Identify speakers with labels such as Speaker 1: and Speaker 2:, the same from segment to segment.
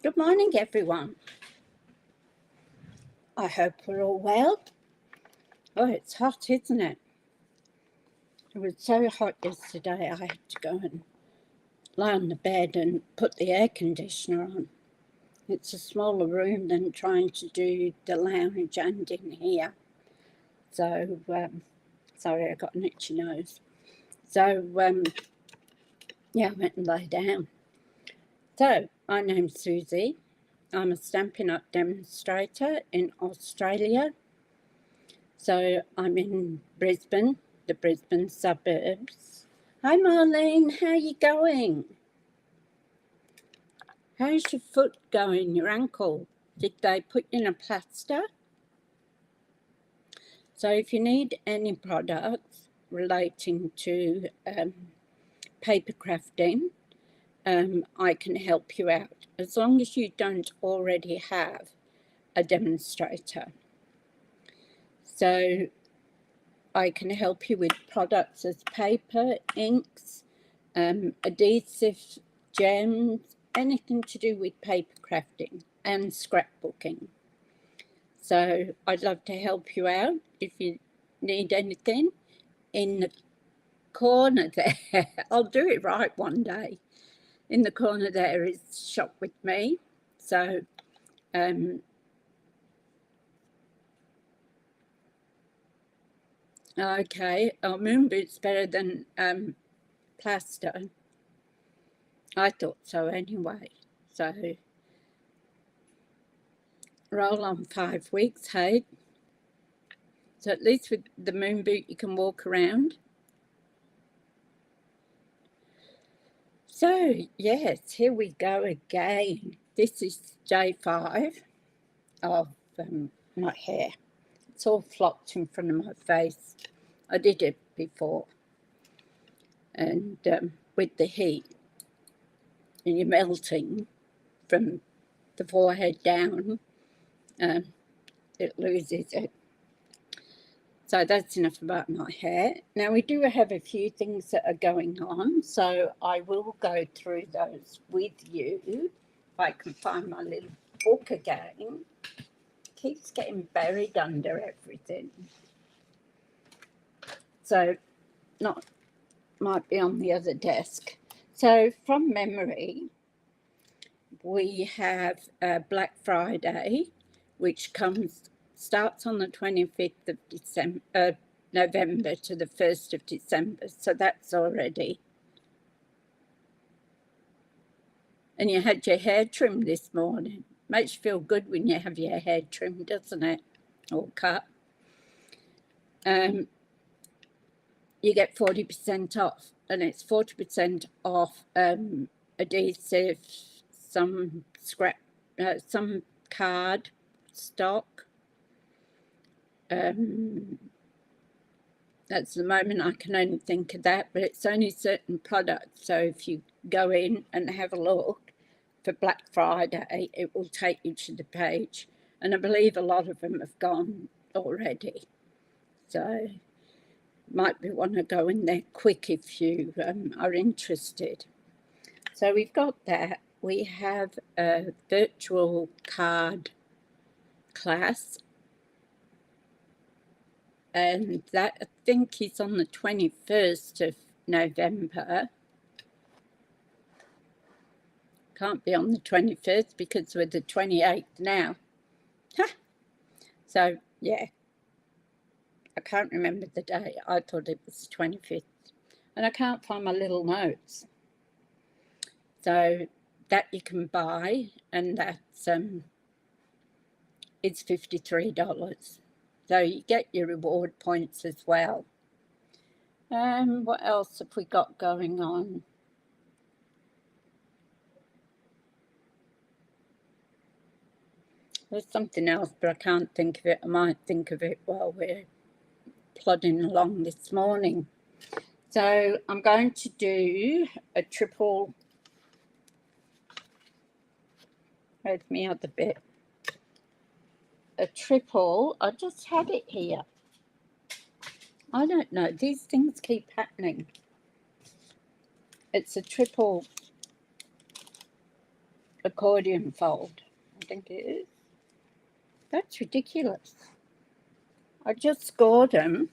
Speaker 1: Good morning, everyone. I hope we're all well. Oh, it's hot, isn't it? It was so hot yesterday, I had to go and lie on the bed and put the air conditioner on. It's a smaller room than trying to do the lounge and in here. So, sorry, I got an itchy nose. So, yeah, I went and lay down. So, my name's Suzie. I'm a Stampin' Up! Demonstrator in Australia. So I'm in Brisbane, the Brisbane suburbs. Hi Marlene, how you going? How's your foot going, your ankle? Did they put you in a plaster? So if you need any products relating to paper crafting, I can help you out, as long as you don't already have a demonstrator. So I can help you with products as paper, inks, adhesive, gems, anything to do with paper crafting and scrapbooking. So I'd love to help you out if you need anything. In the corner there, I'll do it right one day. In the corner there is Shop With Me. So okay, moon boots better than plaster. I thought so anyway. So roll on 5 weeks, hey? So at least with the moon boot you can walk around. So yes, here we go again. This is day 5 of my hair. It's all flopped in front of my face. I did it before. And with the heat, and you're melting from the forehead down, it loses it. So that's enough about my hair. Now we do have a few things that are going on, so I will go through those with you. If I can find my little book again. It keeps getting buried under everything. So might be on the other desk. So from memory, we have Black Friday, which starts on the 25th of November to the 1st of December. So that's already. And you had your hair trimmed this morning. Makes you feel good when you have your hair trimmed, doesn't it? Or cut. You get 40% off. And it's 40% off adhesive, some scrap, some card stock. That's the moment I can only think of that, but it's only certain products. So if you go in and have a look for Black Friday, it will take you to the page. And I believe a lot of them have gone already. So might be want to go in there quick if you are interested. So we've got that. We have a virtual card class, and that I think is on the 21st of November. Can't be on the 21st because we're the 28th now. So yeah, I can't remember the day. I thought it was the 25th, and I can't find my little notes. So that you can buy, and that's it's $53. So you get your reward points as well. What else have we got going on? There's something else, but I can't think of it. I might think of it while we're plodding along this morning. So I'm going to do a triple. Where's my other bit? A triple. I just had it here. I don't know. These things keep happening. It's a triple accordion fold, I think it is. That's ridiculous. I just scored them.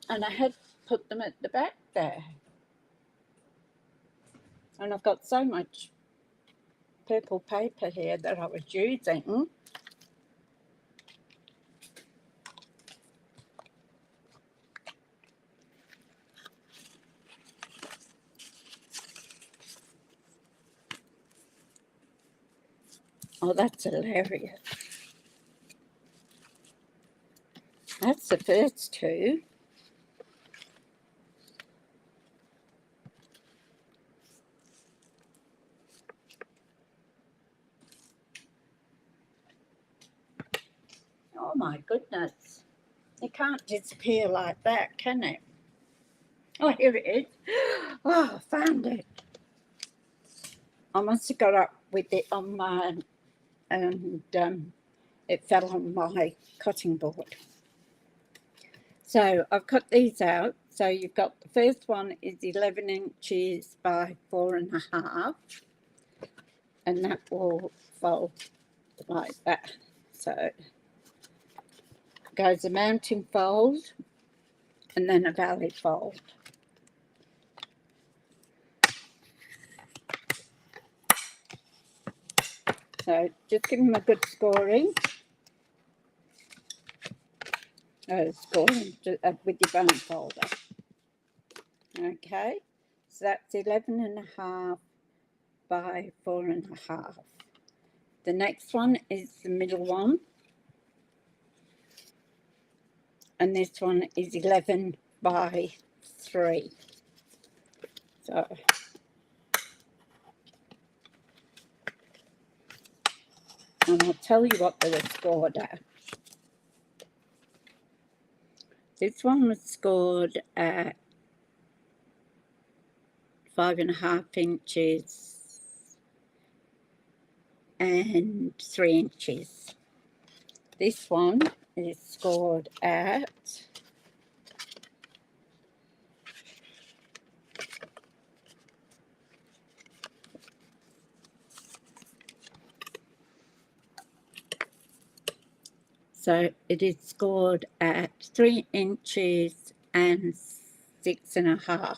Speaker 1: And I had put them at the back there. And I've got so much purple paper here that I was using. Oh, that's hilarious. That's the first two. Oh my goodness. It can't disappear like that, can it? Oh, here it is. Oh, I found it. I must have got up with it on mine and it fell on my cutting board. So I've cut these out. So you've got the first one is 11 inches by 4.5, and that will fold like that. So goes a mounting fold and then a valley fold. So just give them a good scoring. Scoring with your bone folder. Okay, so that's 11.5 by 4.5. The next one is the middle one, and this one is 11 by 3. So and I'll tell you what they were scored at. This one was scored at 5.5 inches and 3 inches. This one is scored at 3 inches and 6.5.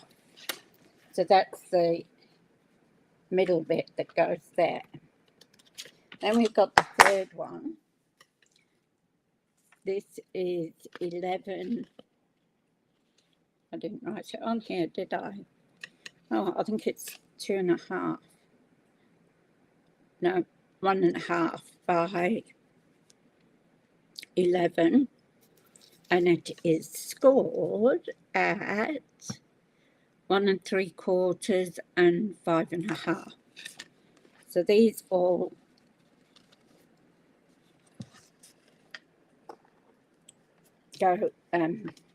Speaker 1: So that's the middle bit that goes there. Then we've got the third one. This is 11. I didn't write it on here, did I? Oh, I think it's 2.5. No, 1.5 by 11, and it is scored at 1 3/4 and 5.5. So these all go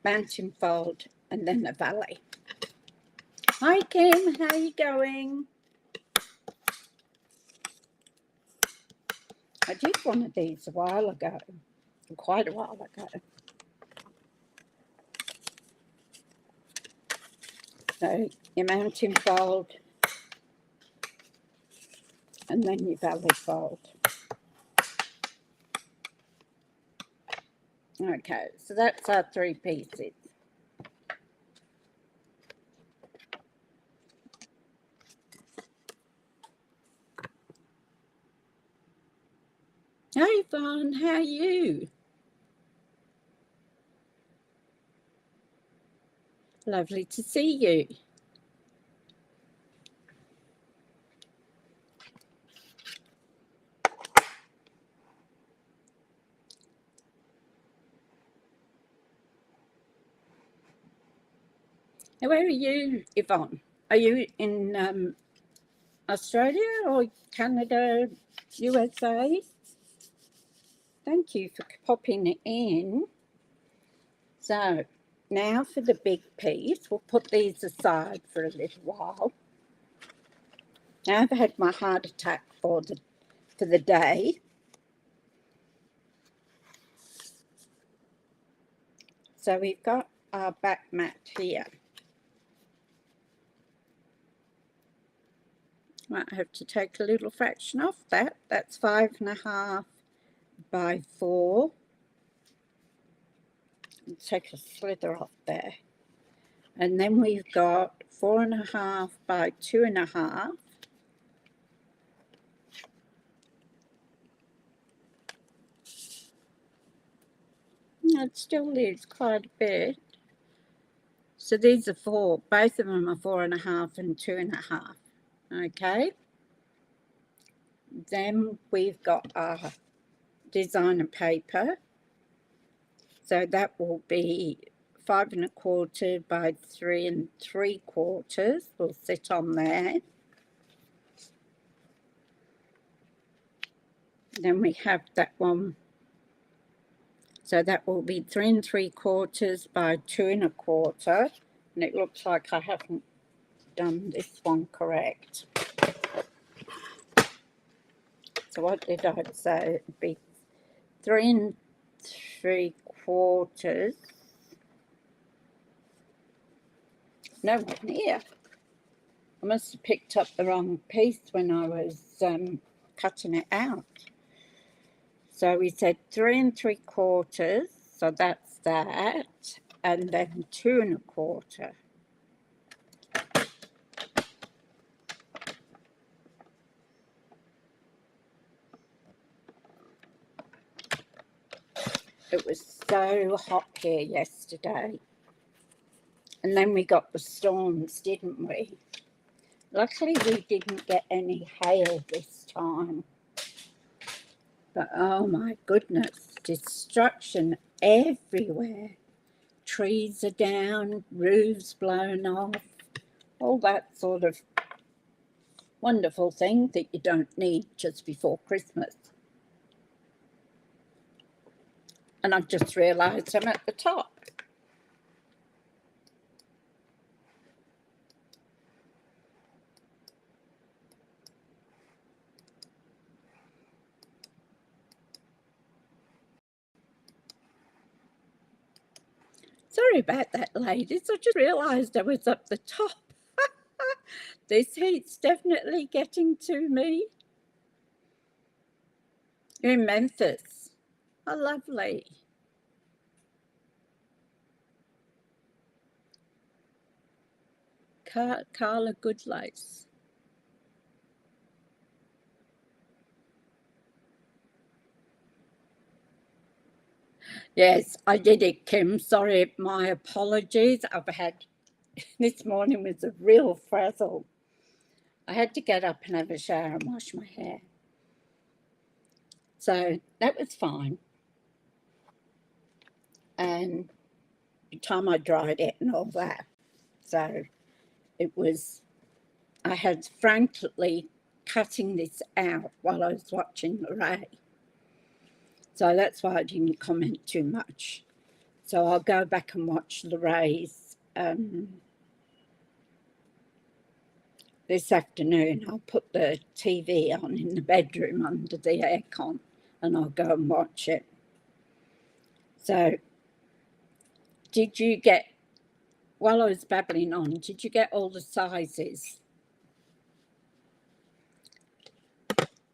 Speaker 1: mountain fold and then a valley. Hi Kim, how are you going? I did one of these a while ago, quite a while ago. So your mountain fold and then your valley fold. Okay, so that's our 3 pieces. Hi Yvonne, how are you? Lovely to see you. Where are you, Yvonne? Are you in Australia or Canada, USA? Thank you for popping in. So now for the big piece. We'll put these aside for a little while. Now I've had my heart attack for the for the day. So we've got our back mat here. Might have to take a little fraction off that. That's 5.5 by 4. Take a slither off there. And then we've got 4.5 by 2.5. It still leaves quite a bit. So these are 4. Both of them are 4.5 and 2.5. Okay. Then we've got our designer paper. So that will be 5.25 by 3.75. Will sit on there. Then we have that one. So that will be 3.75 by 2.25. And it looks like I haven't done this one correct. So what did I say? It'd be 3.75. No one here. I must have picked up the wrong piece when I was cutting it out. So we said 3.75. So that's that. And then 2.25. It was so hot here yesterday. And then we got the storms, didn't we? Luckily, we didn't get any hail this time. But oh my goodness, destruction everywhere. Trees are down, roofs blown off, all that sort of wonderful thing that you don't need just before Christmas. And I've just realised I'm at the top. Sorry about that, ladies. I just realised I was up the top. This heat's definitely getting to me. You're in Memphis. Oh, lovely. Carla Goodlace. Yes, I did it, Kim. Sorry, my apologies. I've had, this morning was a real frazzle. I had to get up and have a shower and wash my hair. So that was fine. And by the time I dried it and all that. So it was, I had frankly cutting this out while I was watching the Ray. So that's why I didn't comment too much. So I'll go back and watch the Rays this afternoon. I'll put the TV on in the bedroom under the aircon and I'll go and watch it. So did you get, while I was babbling on, did you get all the sizes?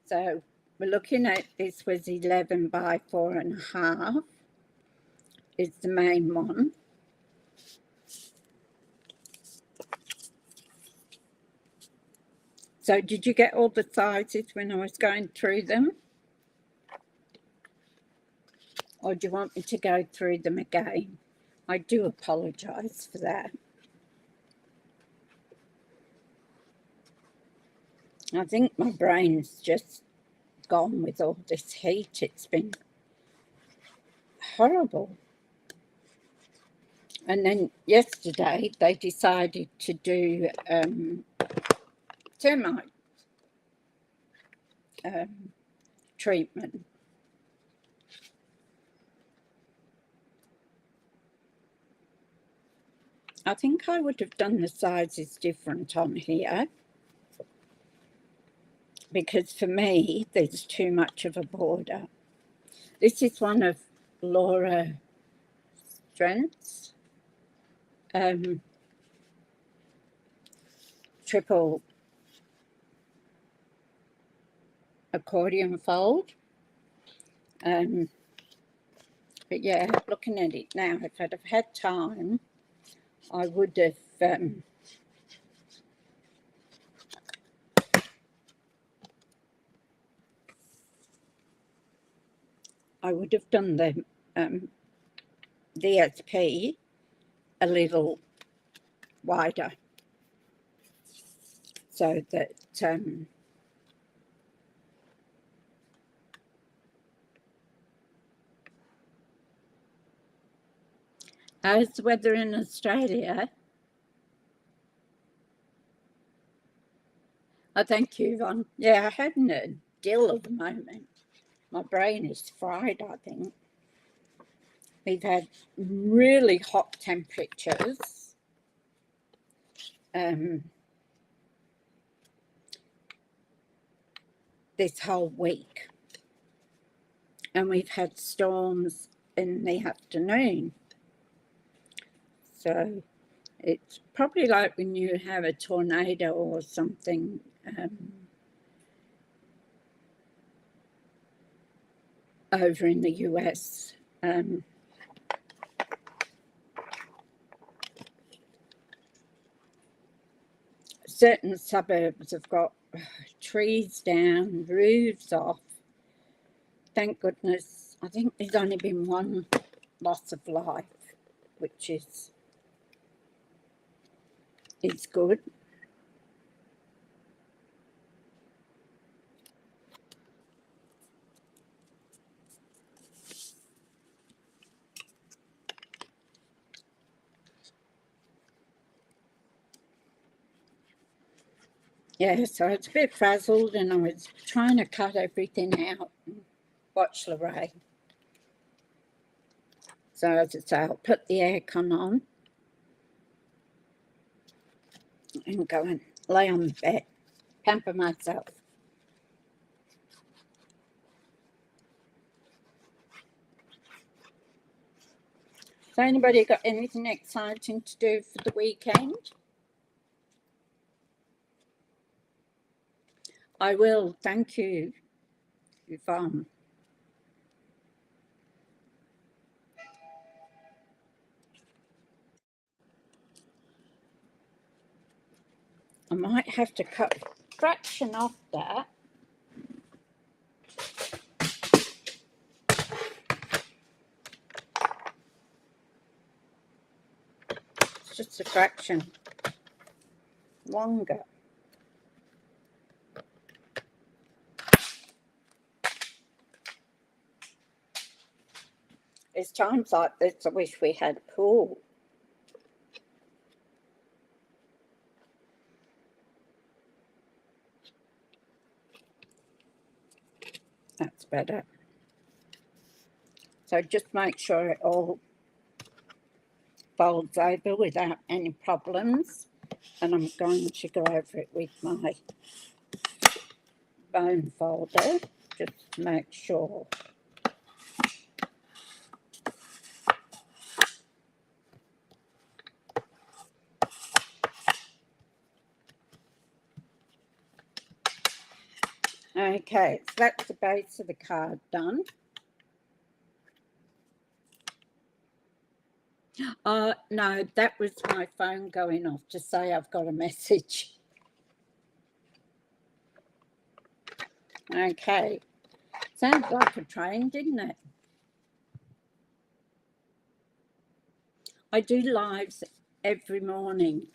Speaker 1: So we're looking at, this was 11 by 4.5 is the main one. So did you get all the sizes when I was going through them? Or do you want me to go through them again? I do apologise for that. I think my brain's just gone with all this heat. It's been horrible. And then yesterday they decided to do termite treatment. I think I would have done the sizes different on here. because for me, there's too much of a border. This is one of Laura Strength's triple accordion fold. But yeah, looking at it now, if I'd have had time, I would have done the SP a little wider, so that how's the weather in Australia? Oh, thank you, Yvonne. Yeah, I hadn't a dill at the moment. My brain is fried, I think. We've had really hot temperatures. This whole week. And we've had storms in the afternoon. So it's probably like when you have a tornado or something. Over in the US. Certain suburbs have got trees down, roofs off. Thank goodness. I think there's only been one loss of life, which is good. Yeah, so it's a bit frazzled, and I was trying to cut everything out and watch Lorraine. So as I say, I'll put the aircon on and go and lay on the bed, pamper myself. So anybody got anything exciting to do for the weekend? I will, thank you, Yvonne. I might have to cut a fraction off that. It's just a fraction longer. There's times like this I wish we had a pool. That's better. So just make sure it all folds over without any problems. And I'm going to go over it with my bone folder, just to make sure. Okay, so that's the base of the card done. No, that was my phone going off to say I've got a message. Okay, sounds like a train, didn't it? I do lives every morning,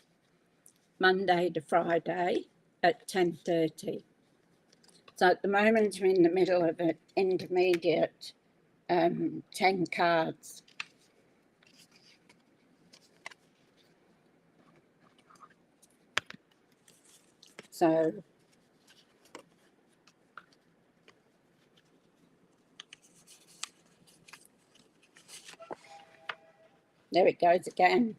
Speaker 1: Monday to Friday at 10:30. So at the moment I'm in the middle of an intermediate 10 cards. So there it goes again.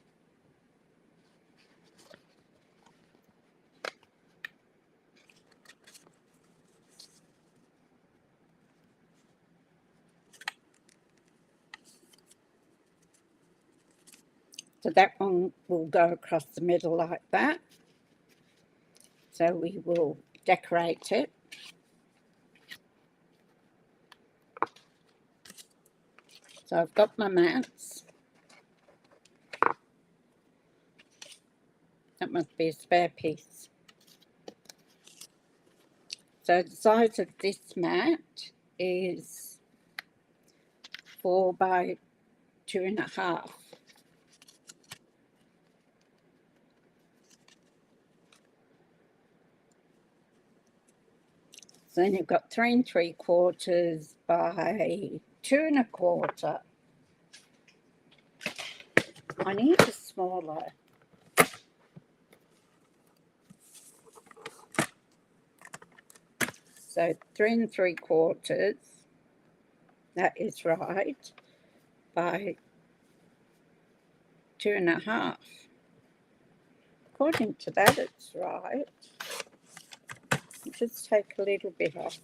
Speaker 1: So that one will go across the middle like that. So we will decorate it. So I've got my mats. That must be a spare piece. So the size of this mat is 4 by 2.5. So then you've got 3 3/4 by 2 1/4. I need a smaller. So 3 3/4, that is right, by 2.5. According to that, it's right. Just take a little bit off.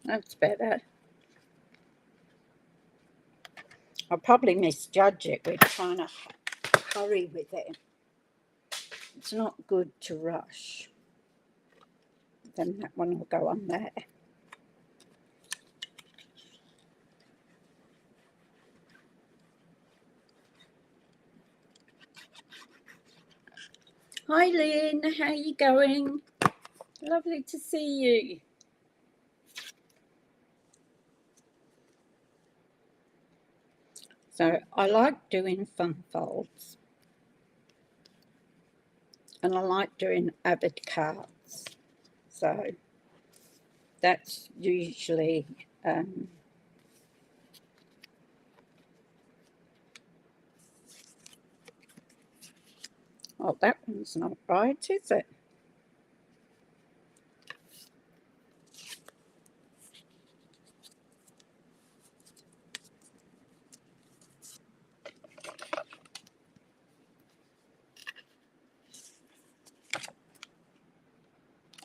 Speaker 1: That's better. I'll probably misjudge it. We're trying to hurry with it. It's not good to rush. Then that one will go on there. Hi Lynn, how you going? Lovely to see you. So I like doing fun folds, and I like doing avid cards. So that's usually oh, that one's not right, is it?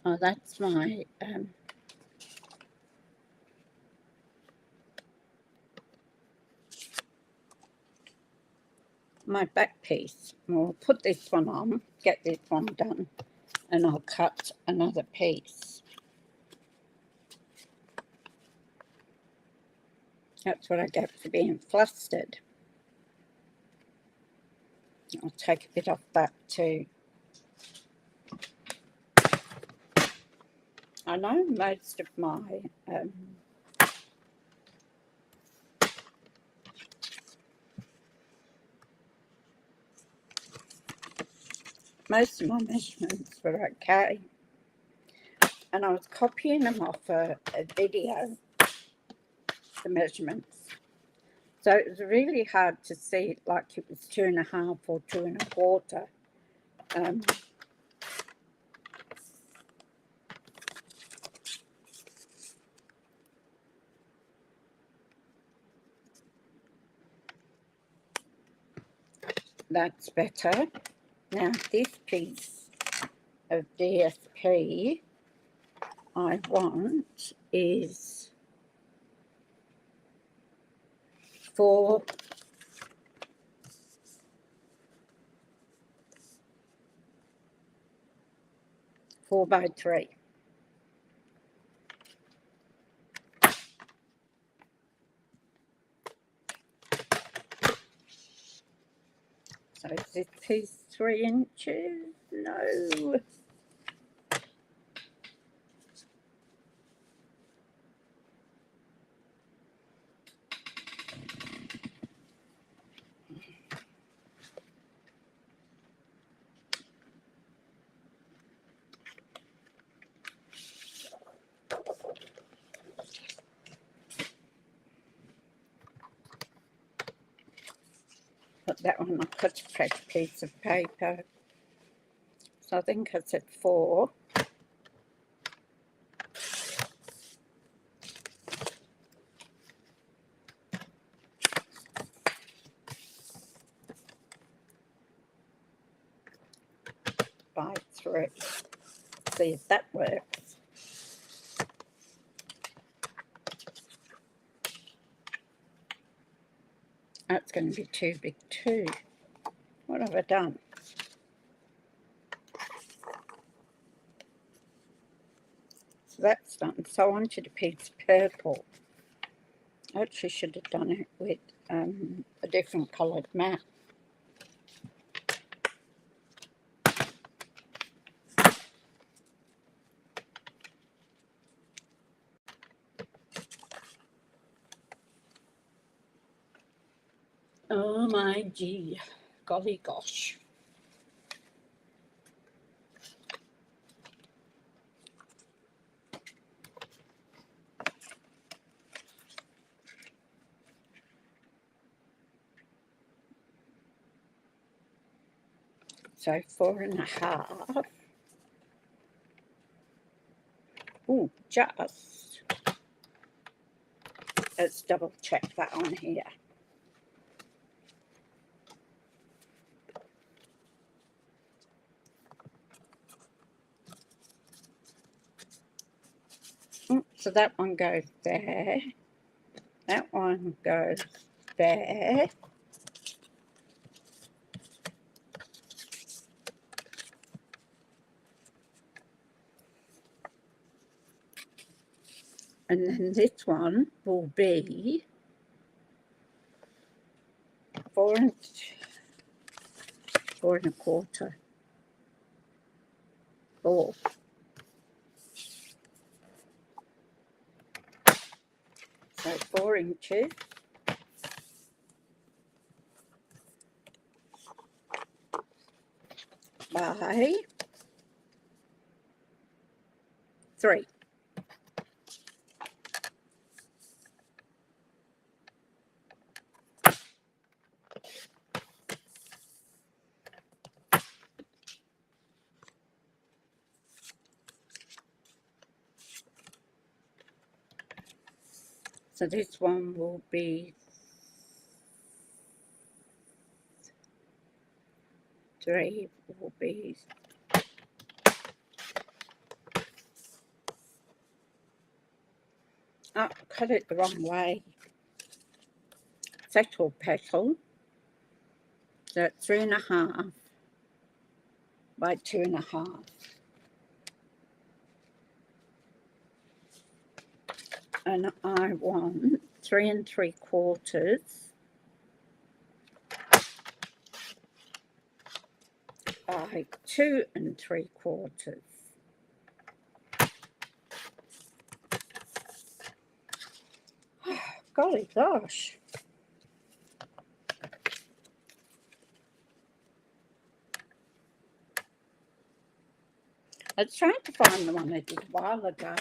Speaker 1: Oh, that's my back piece. We'll put this one on, get this one done, and I'll cut another piece. That's what I get for being flustered. I'll take a bit off that too. I know most of my measurements were okay, and I was copying them off a video, the measurements. So it was really hard to see, like it was 2.5 or 2 1/4. That's better. Now this piece of DSP I want is 4 by 3. So is this piece 3 inches? No. Put that on, I cut a fresh piece of paper. So I think I said 4. By 3. See if that works. that's going to be too big too. What have I done? So that's done. So I wanted a piece of purple. I actually should have done it with a different coloured mat. Oh my gee, golly gosh. So 4.5. Oh, just. Let's double check that on here. So that one goes there. That one goes there. And then this one will be 4.25. 4. So 4 inches by 3. So this one will be 3, will be cut it the wrong way. Settle petal. So 3.5 by 2.5. And I want 3.75 by 2.75. Golly gosh. I was trying to find the one I did a while ago.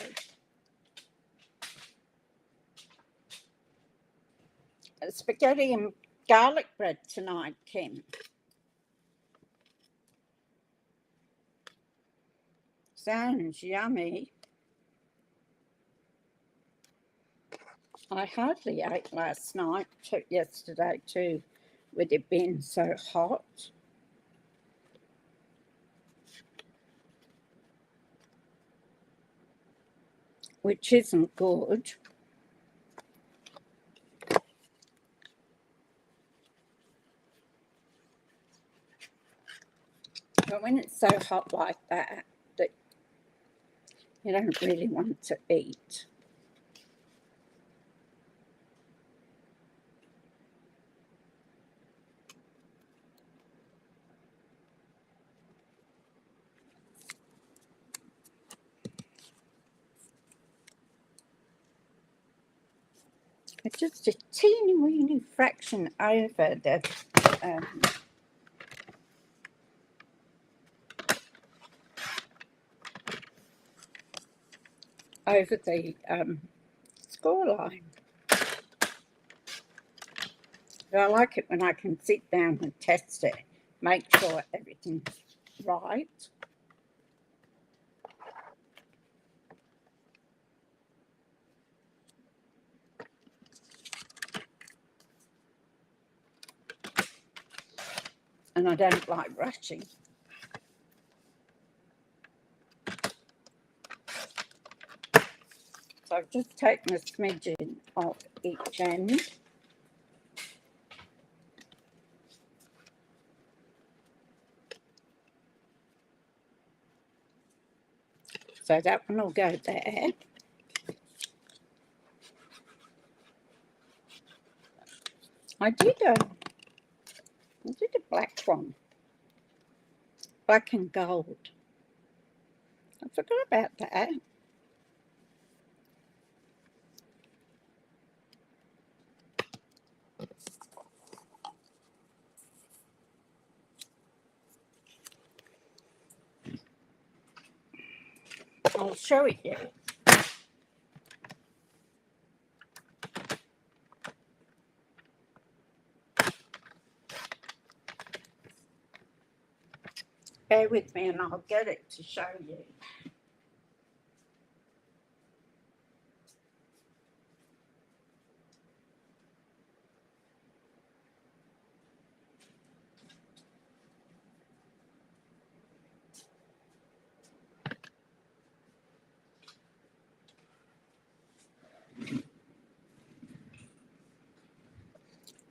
Speaker 1: Spaghetti and garlic bread tonight, Kim. Sounds yummy. I hardly ate last night, yesterday too, with it being so hot. Which isn't good. But when it's so hot like that, that you don't really want to eat. It's just a teeny weeny fraction over the score line. But I like it when I can sit down and test it, make sure everything's right. And I don't like rushing. So I've just taken a smidgen off each end. So that one will go there. I did a black one, black and gold. I forgot about that. I'll show it you. Bear with me and I'll get it to show you.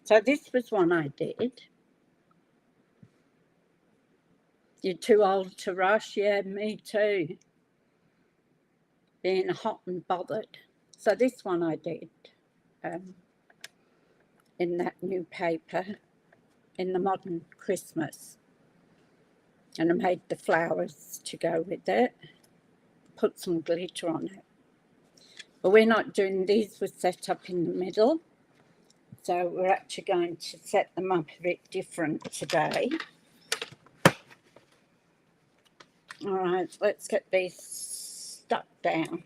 Speaker 1: So this was one I did. You're too old to rush? Yeah, me too. Being hot and bothered. So this one I did in that new paper, in the Modern Christmas. And I made the flowers to go with it. Put some glitter on it. But we're not doing these, were set up in the middle. So we're actually going to set them up a bit different today. All right, let's get these stuck down.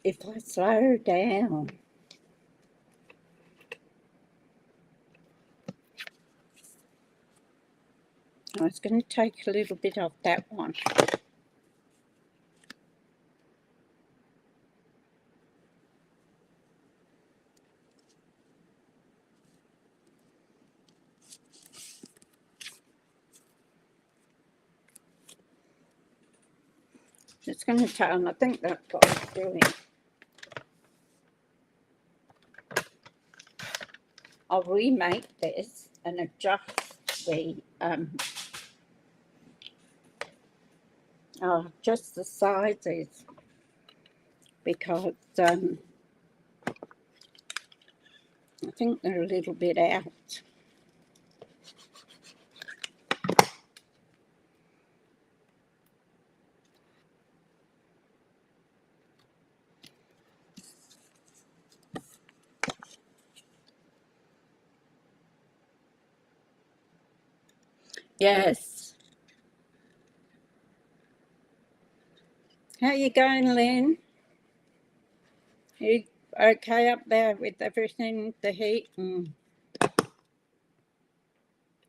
Speaker 1: If I slow down. I was going to take a little bit off that one. It's going to tell, and I think that's what I'm doing. I'll remake this and adjust the just the sizes, because I think they're a little bit out. Yes. How you going, Lynn? You okay up there with everything, the heat and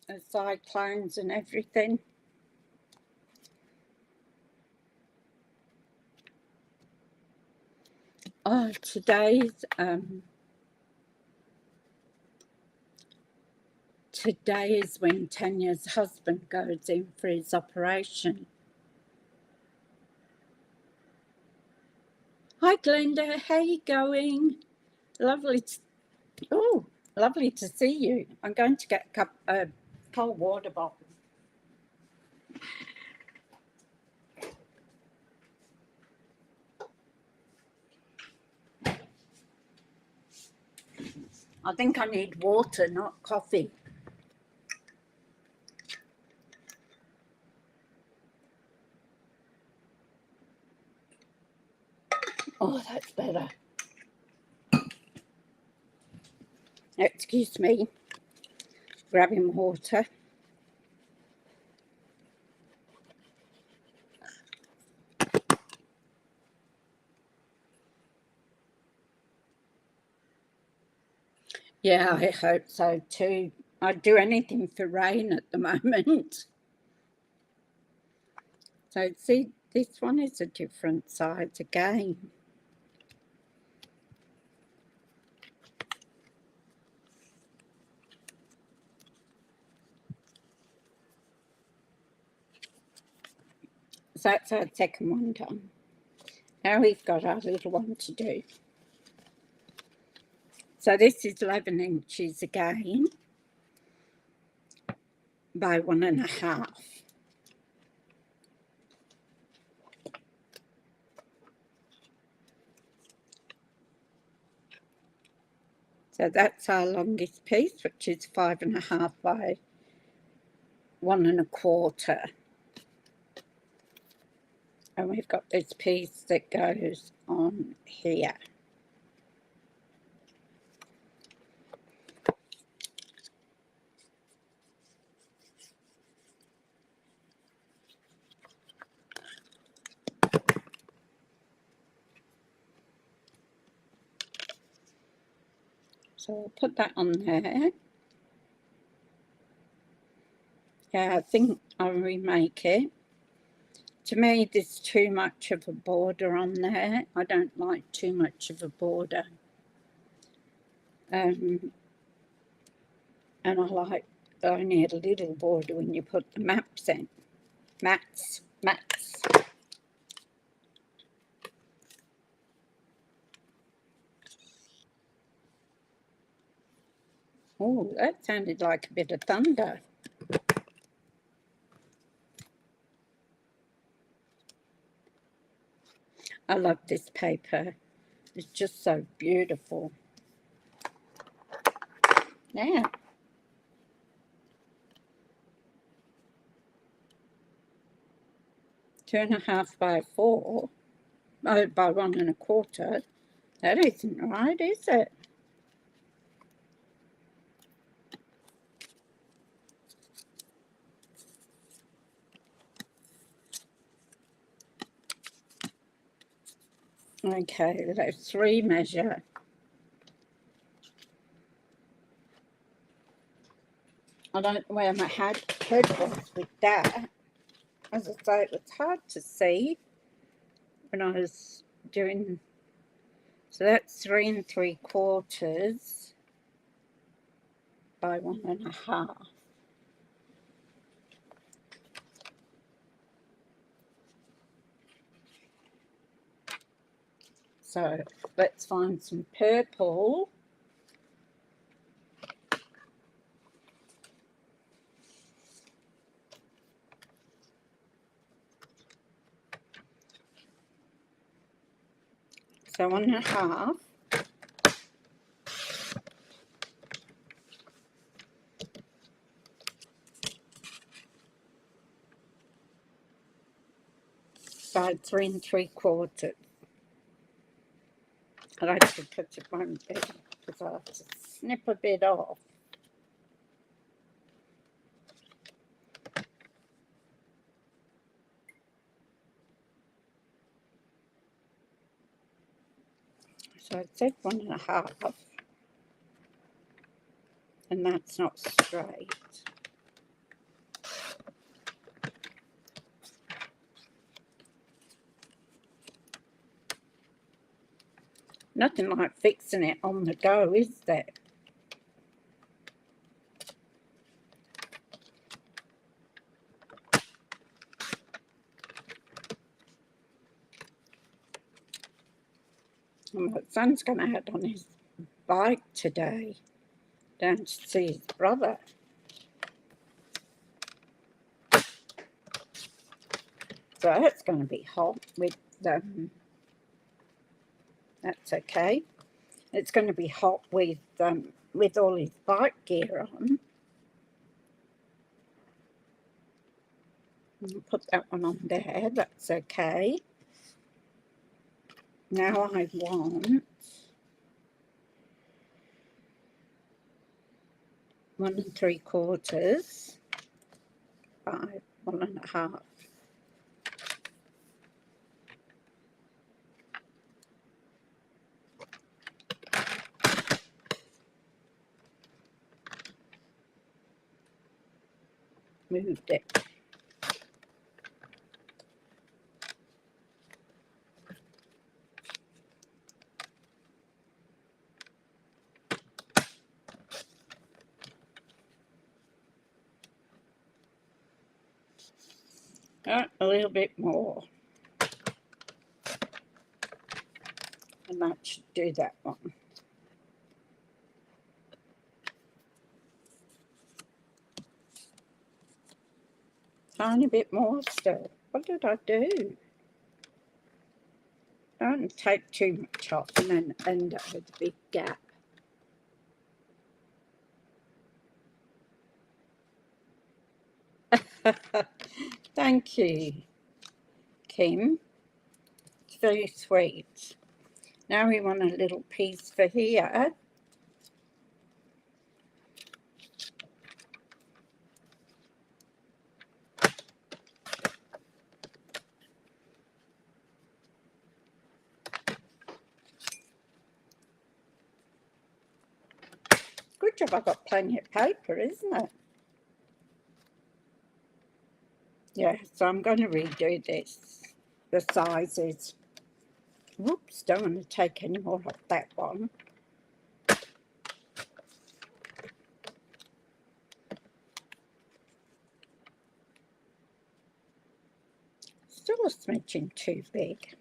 Speaker 1: the cyclones and everything? Oh, today is when Tanya's husband goes in for his operation. Hi, Glenda. How you going? Lovely to see you. I'm going to get a cold water bottle. I think I need water, not coffee. Oh, that's better. Excuse me. Grabbing water. Yeah, I hope so too. I'd do anything for rain at the moment. So see, this one is a different size again. So that's our second one done. Now we've got our little one to do. So this is 11 inches again by 1.5. So that's our longest piece, which is 5.5 by 1.25. And we've got this piece that goes on here. So I'll put that on there. Yeah, I think I'll remake it. To me, there's too much of a border on there. I don't like too much of a border. And I like only a little border when you put the maps in. Mats. Oh, that sounded like a bit of thunder. I love this paper. It's just so beautiful. Yeah. Two and a half by 4. Oh, by 1.25. That isn't right, is it? Okay, let's remeasure. I don't know where my head was with that. As I say, it was hard to see when I was doing. So that's 3 3/4 by 1.5. So let's find some purple. So 1.5. Side 3 3/4. I'd like to put it one bit because I have to snip a bit off. So I'd said 1.5, and that's not straight. Nothing like fixing it on the go, is there? And my son's going to head on his bike today down to see his brother. So that's going to be hot with them. That's okay. It's going to be hot with all his bike gear on. I'll put that one on there. That's okay. Now I want 1 3/4 by 1.5. Moved it. A little bit more. And that should do that one. Tiny bit more still. What did I do? Don't take too much off and then end up with a big gap. Thank you, Kim. It's very sweet. Now we want a little piece for here. Good job, I've got plenty of paper, isn't it? Yeah, so I'm going to redo this, the sizes. Whoops, don't want to take any more off that one. Still a smidgen too big.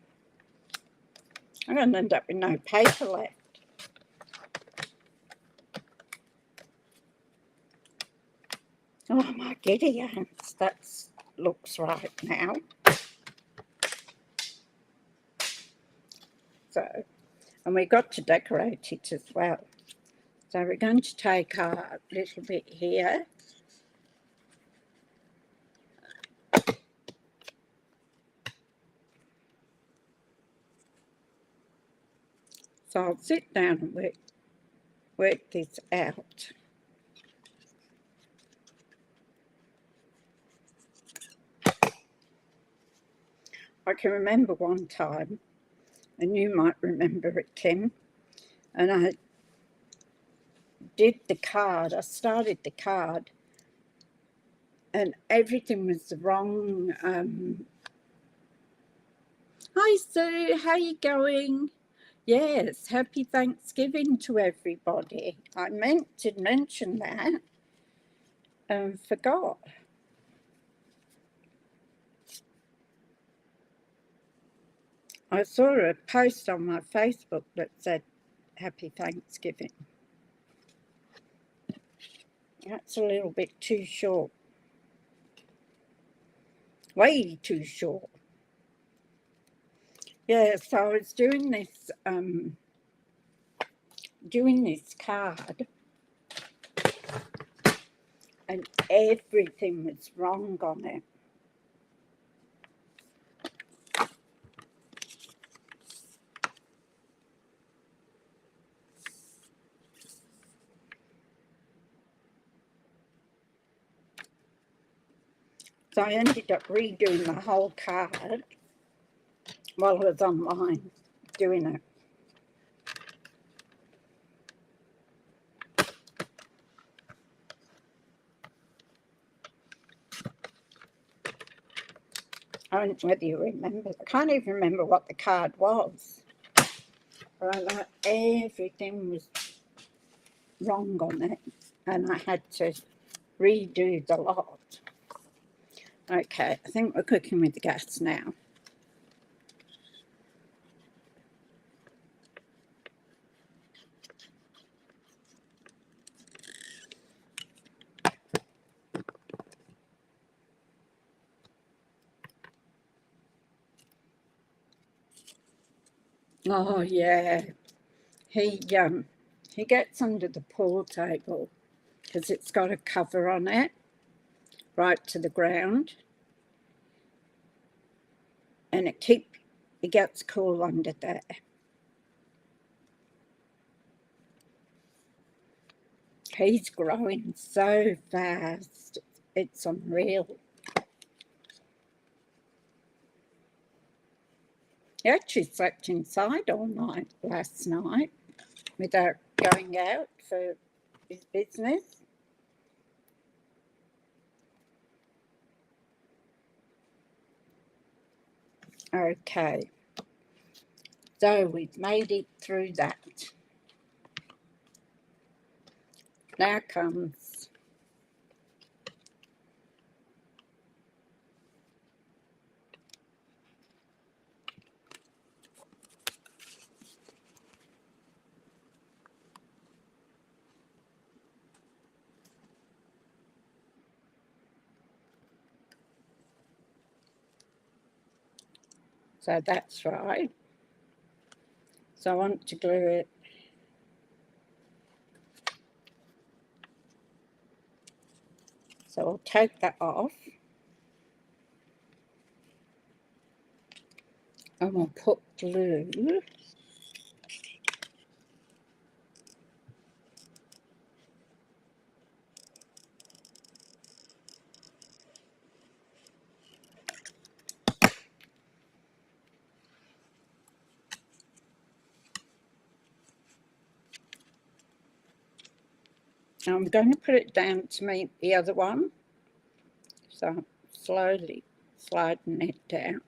Speaker 1: I'm going to end up with no paper left. Oh my giddy ants, that looks right now. So, and we got to decorate it as well. So we're going to take our little bit here. So I'll sit down and work this out. I can remember one time, and you might remember it, Kim, and I did the card. I started the card and everything was the wrong. Hi Sue, how you going? Yes, happy Thanksgiving to everybody. I meant to mention that and forgot. I saw a post on my Facebook that said happy Thanksgiving. That's a little bit too short. Way too short. Yeah, so I was doing this card and everything was wrong on it. So I ended up redoing the whole card while I was online doing it. I don't know whether you remember. I can't even remember what the card was. But everything was wrong on it, and I had to redo the lot. Okay, I think we're cooking with the gas now. Oh yeah, he gets under the pool table because it's got a cover on it right to the ground, and it gets cool under there. He's growing so fast, it's unreal. He actually slept inside all night last night without going out for his business. Okay, so we've made it through that. Now comes So that's right. So I want to glue it. So I'll take that off. And we'll put glue. I'm going to put it down to meet the other one. So I'm slowly sliding it down.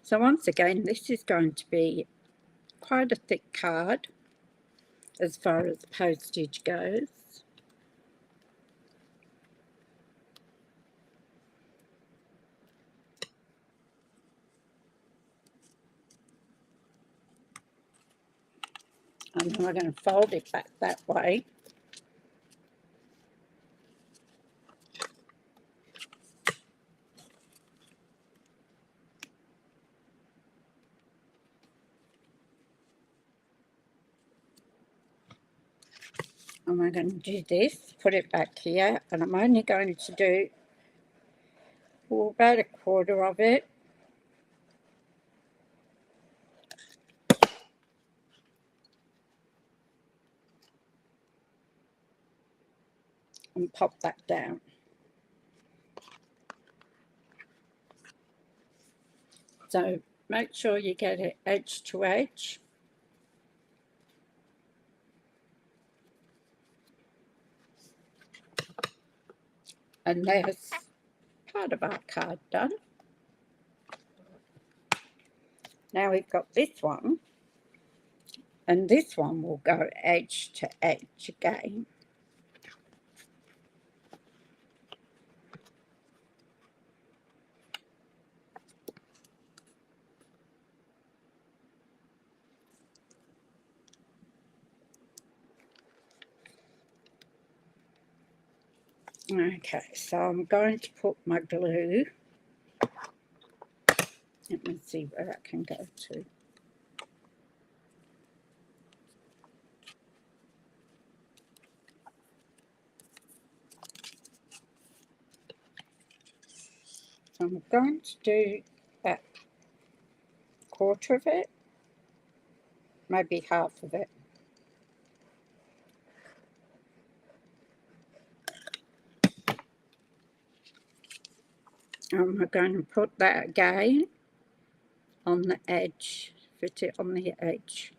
Speaker 1: So once again, this is going to be quite a thick card as far as postage goes. And then we're going to fold it back that way. And we're going to do this, put it back here, and I'm only going to do about a quarter of it. And pop that down. So make sure you get it edge to edge. And there's part of our card done. Now we've got this one, and this one will go edge to edge again. Okay, so I'm going to put my glue. Let me see where I can go to. So I'm going to do that quarter of it, maybe half of it. And we're going to put that again on the edge, fit it on the edge.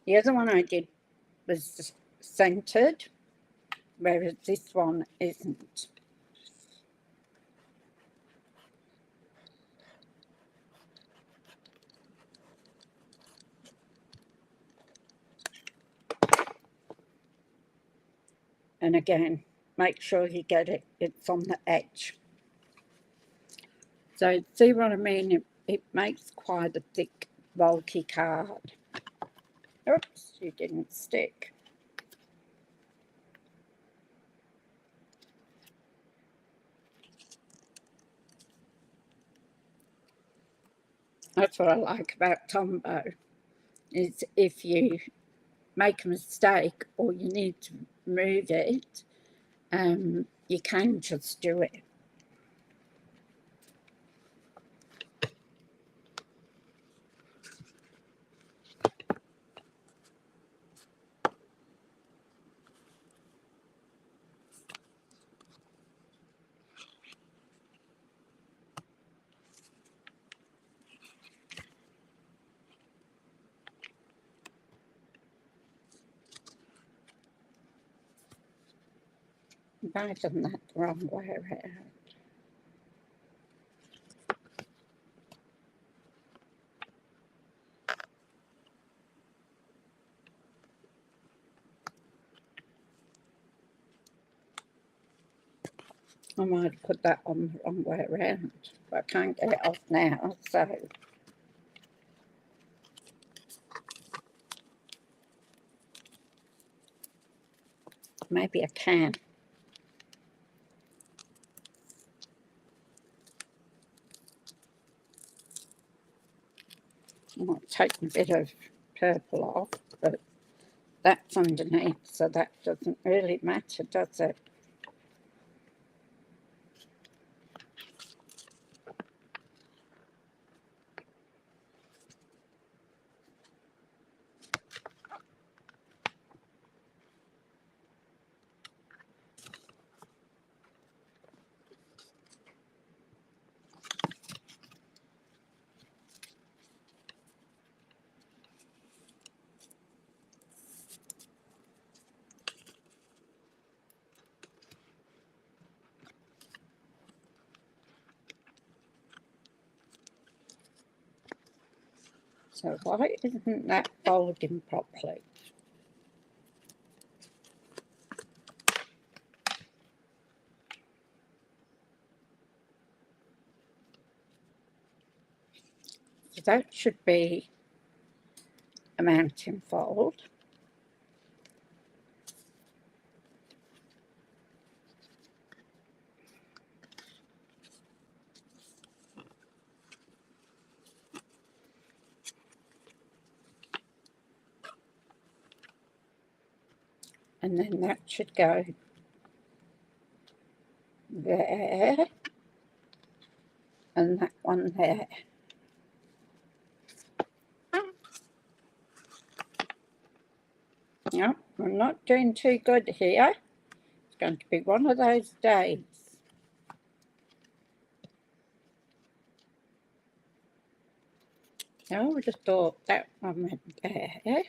Speaker 1: The other one I did was centered, whereas this one isn't. And again, make sure you get it's on the edge. So see what I mean? It makes quite a thick, bulky card. Oops, you didn't stick. That's what I like about Tombow, is if you make a mistake or you need to move it, you can just do it. I've done that the wrong way around. I might have put that on the wrong way around, but I can't get it off now, so maybe I can. I might take a bit of purple off, but that's underneath, so that doesn't really matter, does it? So why isn't that folding properly? So that should be a mounting fold. And then that should go there, and that one there. No, I'm not doing too good here. It's going to be one of those days. I would have thought that one went there.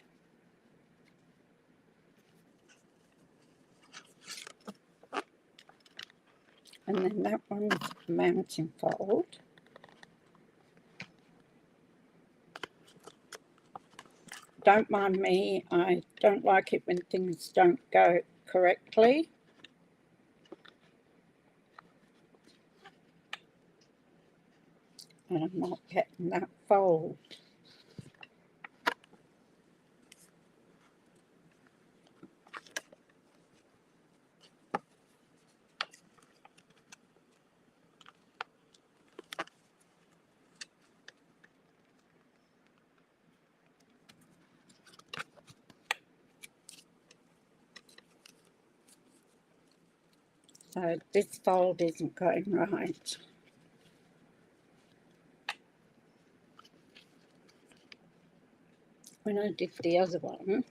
Speaker 1: And then that one's a mounting fold. Don't mind me, I don't like it when things don't go correctly. And I'm not getting that fold. So this fold isn't going right. When I did the other one,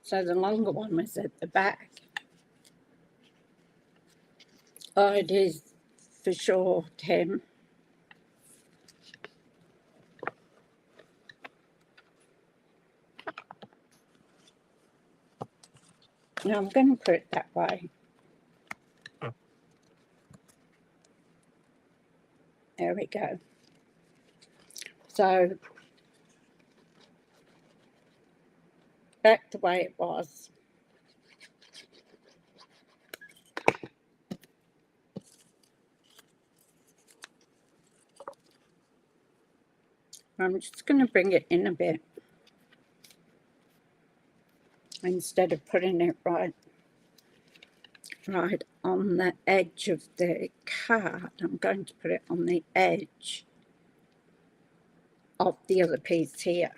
Speaker 1: so the longer one was at the back. Oh, it is for sure, Tim. Now I'm going to put it that way. There we go. So back the way it was. I'm just going to bring it in a bit instead of putting it right on the edge of the card. I'm going to put it on the edge of the other piece here.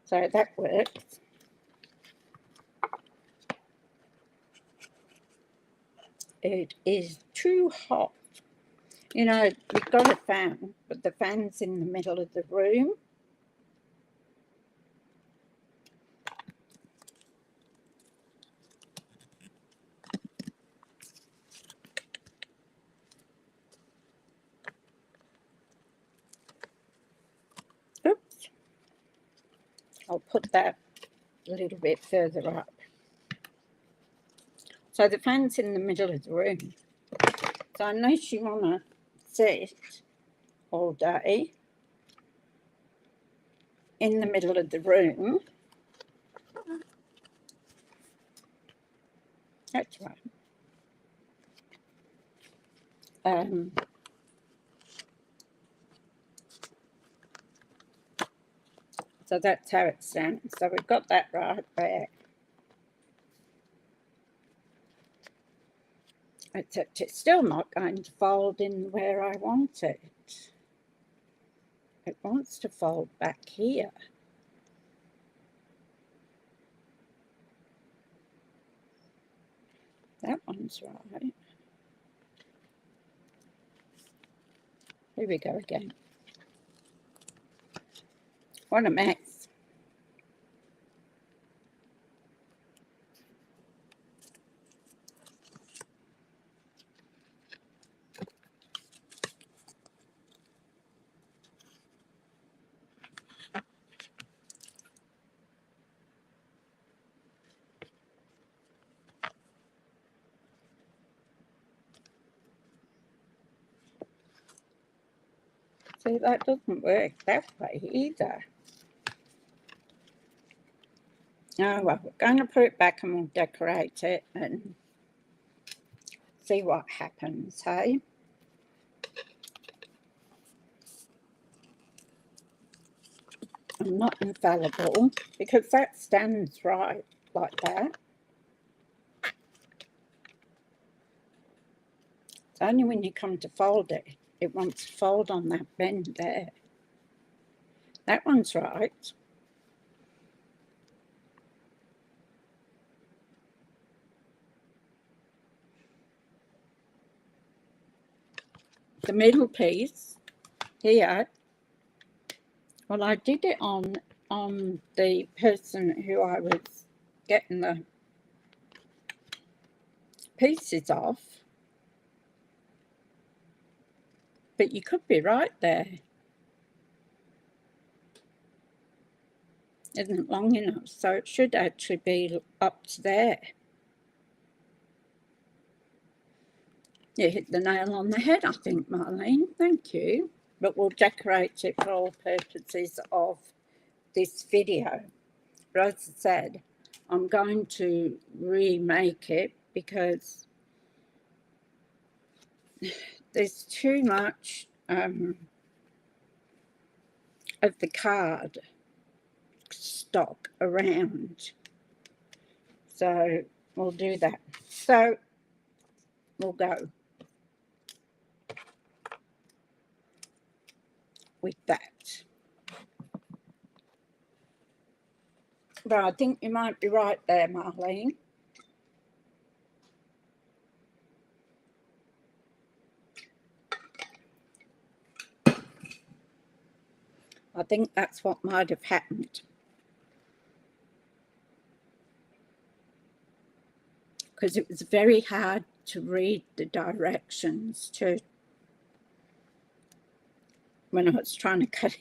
Speaker 1: So that works. It is too hot. You know, we've got a fan, but the fan's in the middle of the room. Oops. I'll put that a little bit further up. So the fan's in the middle of the room. So unless you want to sit all day in the middle of the room, That's right. So that's how it stands. So we've got that right there. Except it's still not going to fold in where I want it. It wants to fold back here. That one's right. Here we go again. What a mess. See, that doesn't work that way either. Oh, well, we're going to put it back and we'll decorate it and see what happens, hey? I'm not infallible because that stands right like that. It's only when you come to fold it, it wants to fold on that bend there. That one's right. The middle piece here, well, I did it on the person who I was getting the pieces off, but you could be right there. Isn't long enough, so it should actually be up to there. You hit the nail on the head, I think, Marlene. Thank you. But we'll decorate it for all purposes of this video. But as I said, I'm going to remake it because there's too much of the card stock around. So we'll do that. So we'll go with that. But I think you might be right there, Marlene. I think that's what might have happened. Because it was very hard to read the directions too. When I was trying to cut it,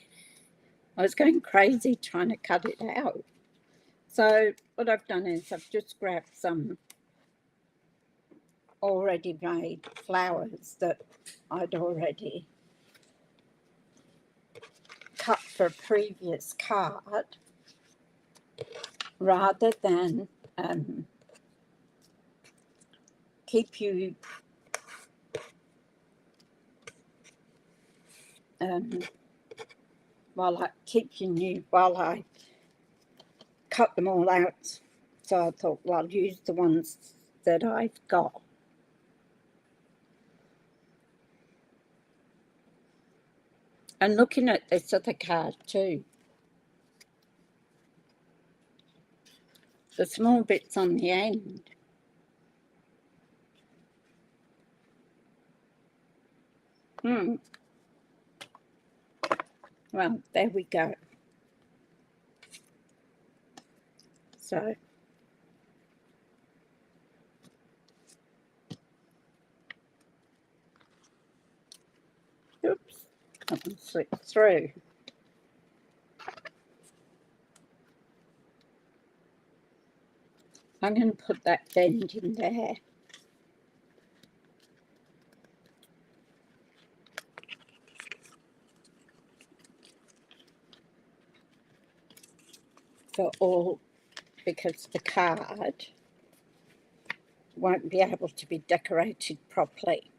Speaker 1: I was going crazy trying to cut it out. So what I've done is I've just grabbed some already made flowers that I'd already cut for a previous card, rather than keep you while I cut them all out. So I thought, well, I'll use the ones that I've got. And looking at this other card too, the small bits on the end. Well, there we go. So oops, that one slipped through. I'm going to put that bend in there. For all, because the card won't be able to be decorated properly.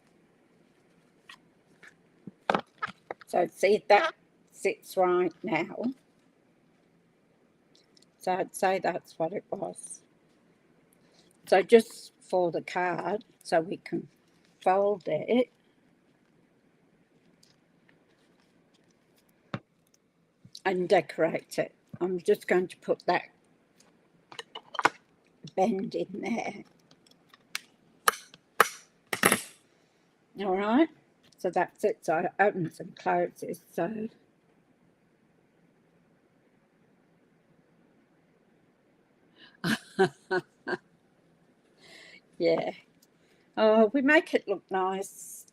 Speaker 1: So see, that sits right now. So I'd say that's what it was. So just for the card, so we can fold it. And decorate it. I'm just going to put that bend in there. All right, so that's it. So it opens and closes. So yeah, oh, we make it look nice.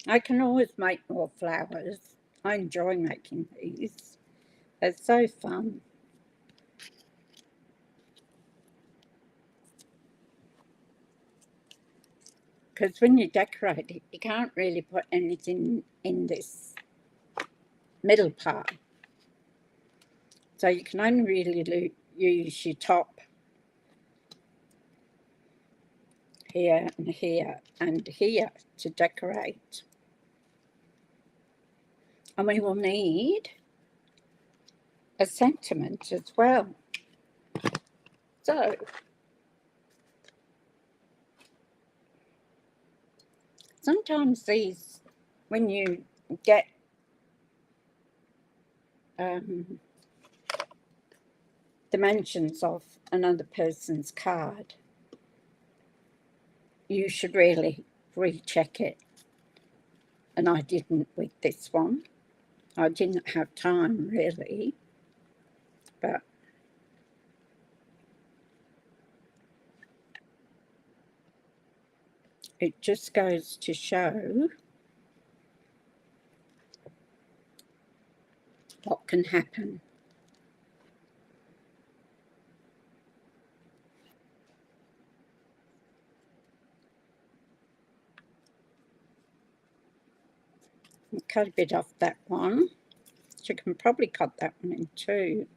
Speaker 1: I can always make more flowers. I enjoy making these. They're so fun. Because when you decorate it, you can't really put anything in this middle part. So you can only really use your top here and here and here to decorate. And we will need a sentiment as well. So sometimes these, when you get dimensions of another person's card, you should really recheck it. And I didn't with this one. I didn't have time really, but it just goes to show what can happen. Cut a bit off that one. You can probably cut that one in two.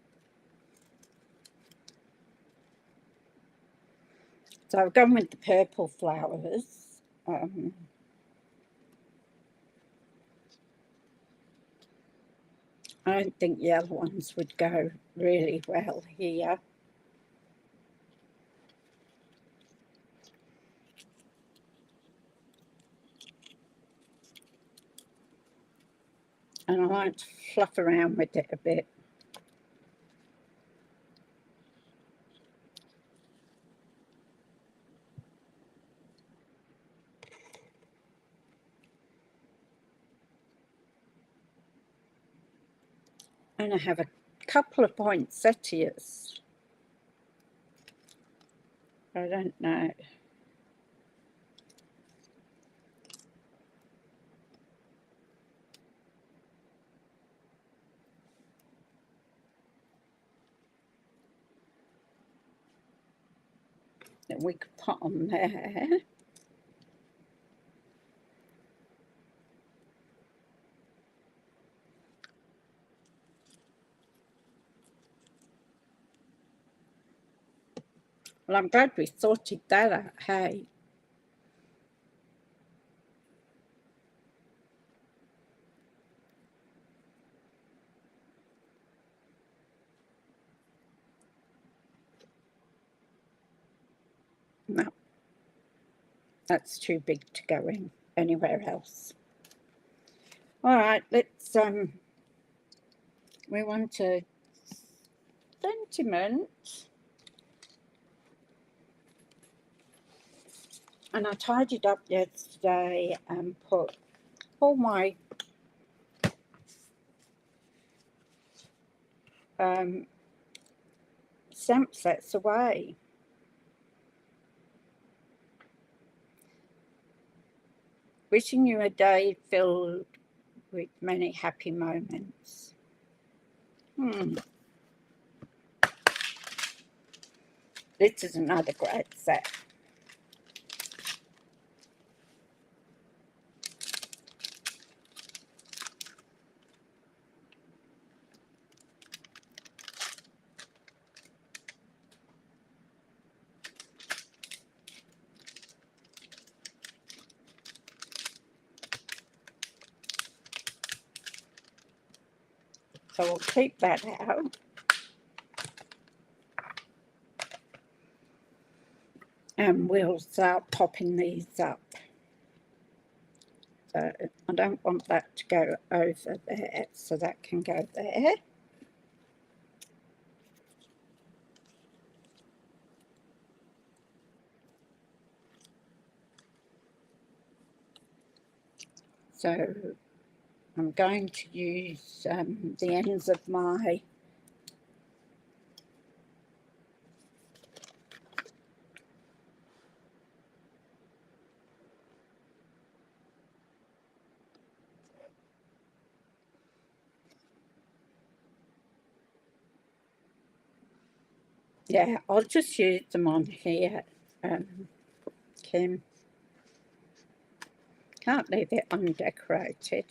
Speaker 1: So I've gone with the purple flowers. I don't think yellow ones would go really well here. And I like to fluff around with it a bit. And I have a couple of poinsettias. I don't know. That we could put on there. Well, I'm glad we sorted that out, hey? No, that's too big to go in anywhere else. All right, let's, we want a sentiment. And I tidied up yesterday and put all my stamp sets away. Wishing you a day filled with many happy moments. This is another great set. So we'll keep that out. And we'll start popping these up. So I don't want that to go over there, so that can go there. So I'm going to use the ends of my I'll just use them on here, Kim. Can't leave it undecorated.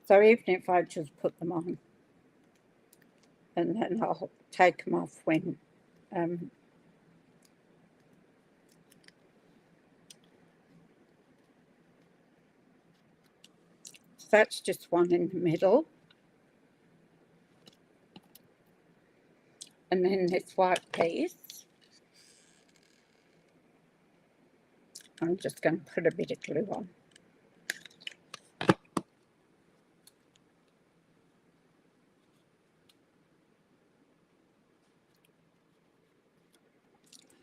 Speaker 1: So even if I just put them on, and then I'll take them off when so that's just one in the middle. And then this white piece, I'm just going to put a bit of glue on.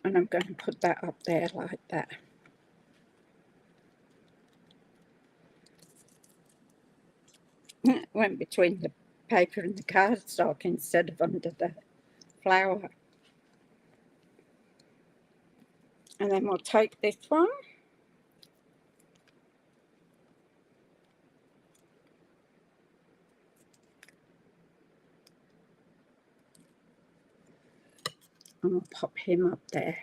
Speaker 1: And I'm going to put that up there like that. It went between the paper and the cardstock instead of under the flower. And then we'll take this one. And we'll pop him up there.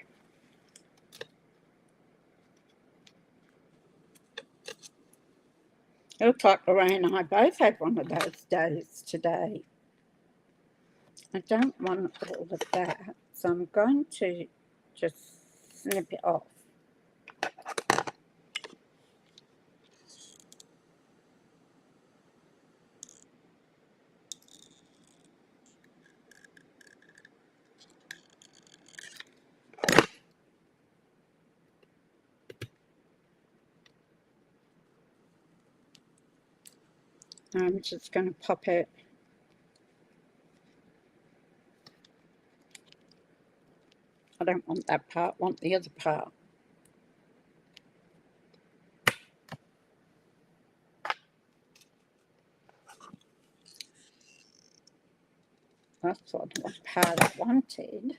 Speaker 1: It looks like Lorraine and I both had one of those days today. I don't want all of that, so I'm going to just snip it off. I'm just going to pop it. I don't want that part, I want the other part. That's what part I wanted.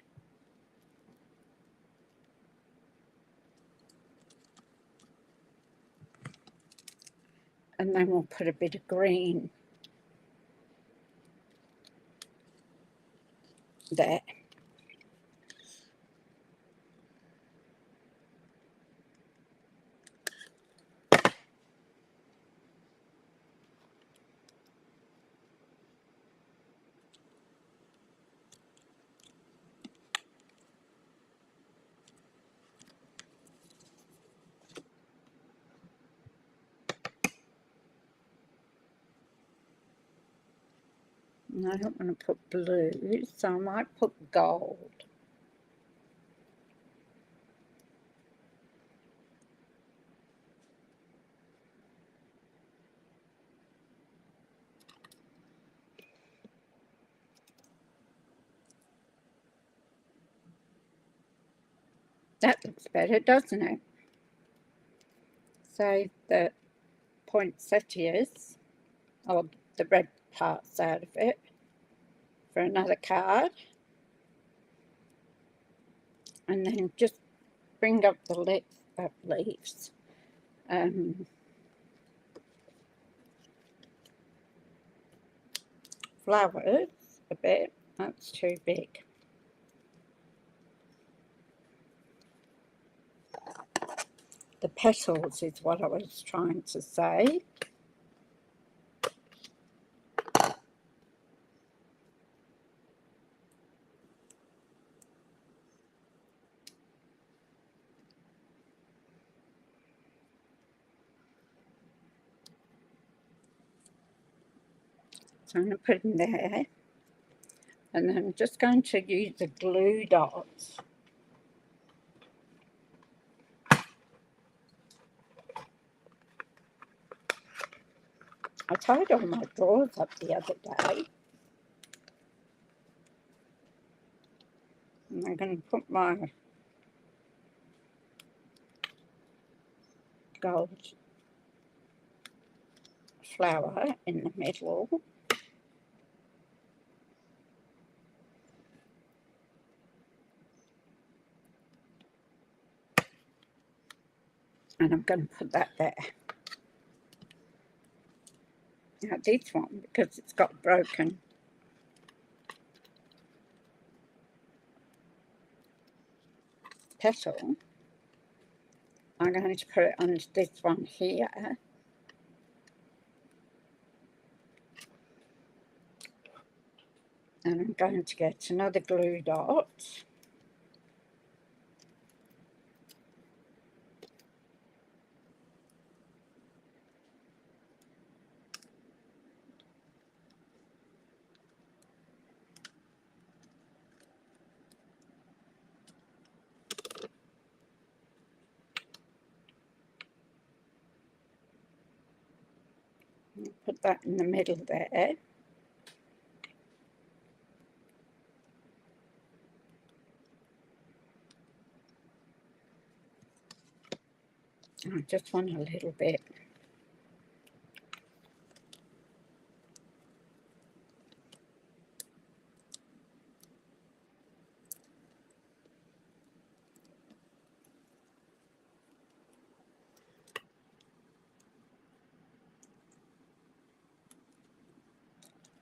Speaker 1: And then we'll put a bit of green there. And I don't want to put blue, so I might put gold. That looks better, doesn't it? Save the poinsettias, or the red parts out of it, for another card. And then just bring up the leaves. Flowers a bit, that's too big. The petals is what I was trying to say. So I'm going to put in there, and then I'm just going to use the glue dots. I tied all my drawers up the other day. And I'm going to put my gold flower in the middle. And I'm going to put that there. Now this one, because it's got broken petal, I'm going to put it on this one here. And I'm going to get another glue dot. Put that in the middle there. I just want a little bit.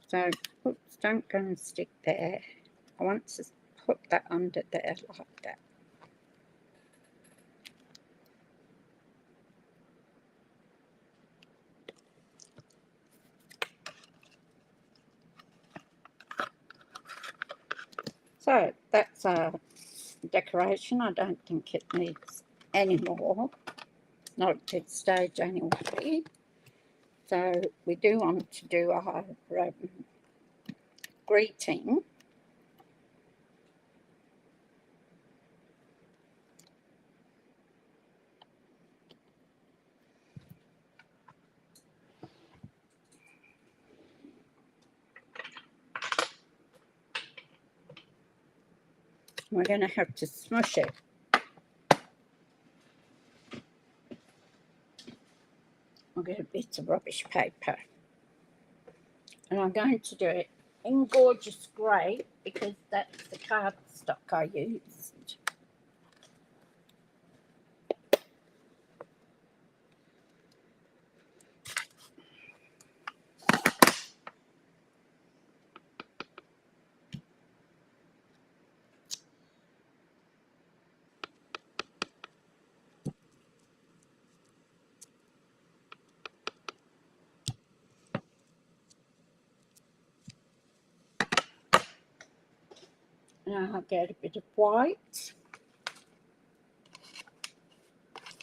Speaker 1: So, oops, don't go and stick there. I want to put that under there like that. So that's a decoration. I don't think it needs any more, not at this stage anyway. So we do want to do our greeting. We're going to have to smush it. I'll get a bit of rubbish paper. And I'm going to do it in gorgeous grey because that's the cardstock I used. Now I'll get a bit of white.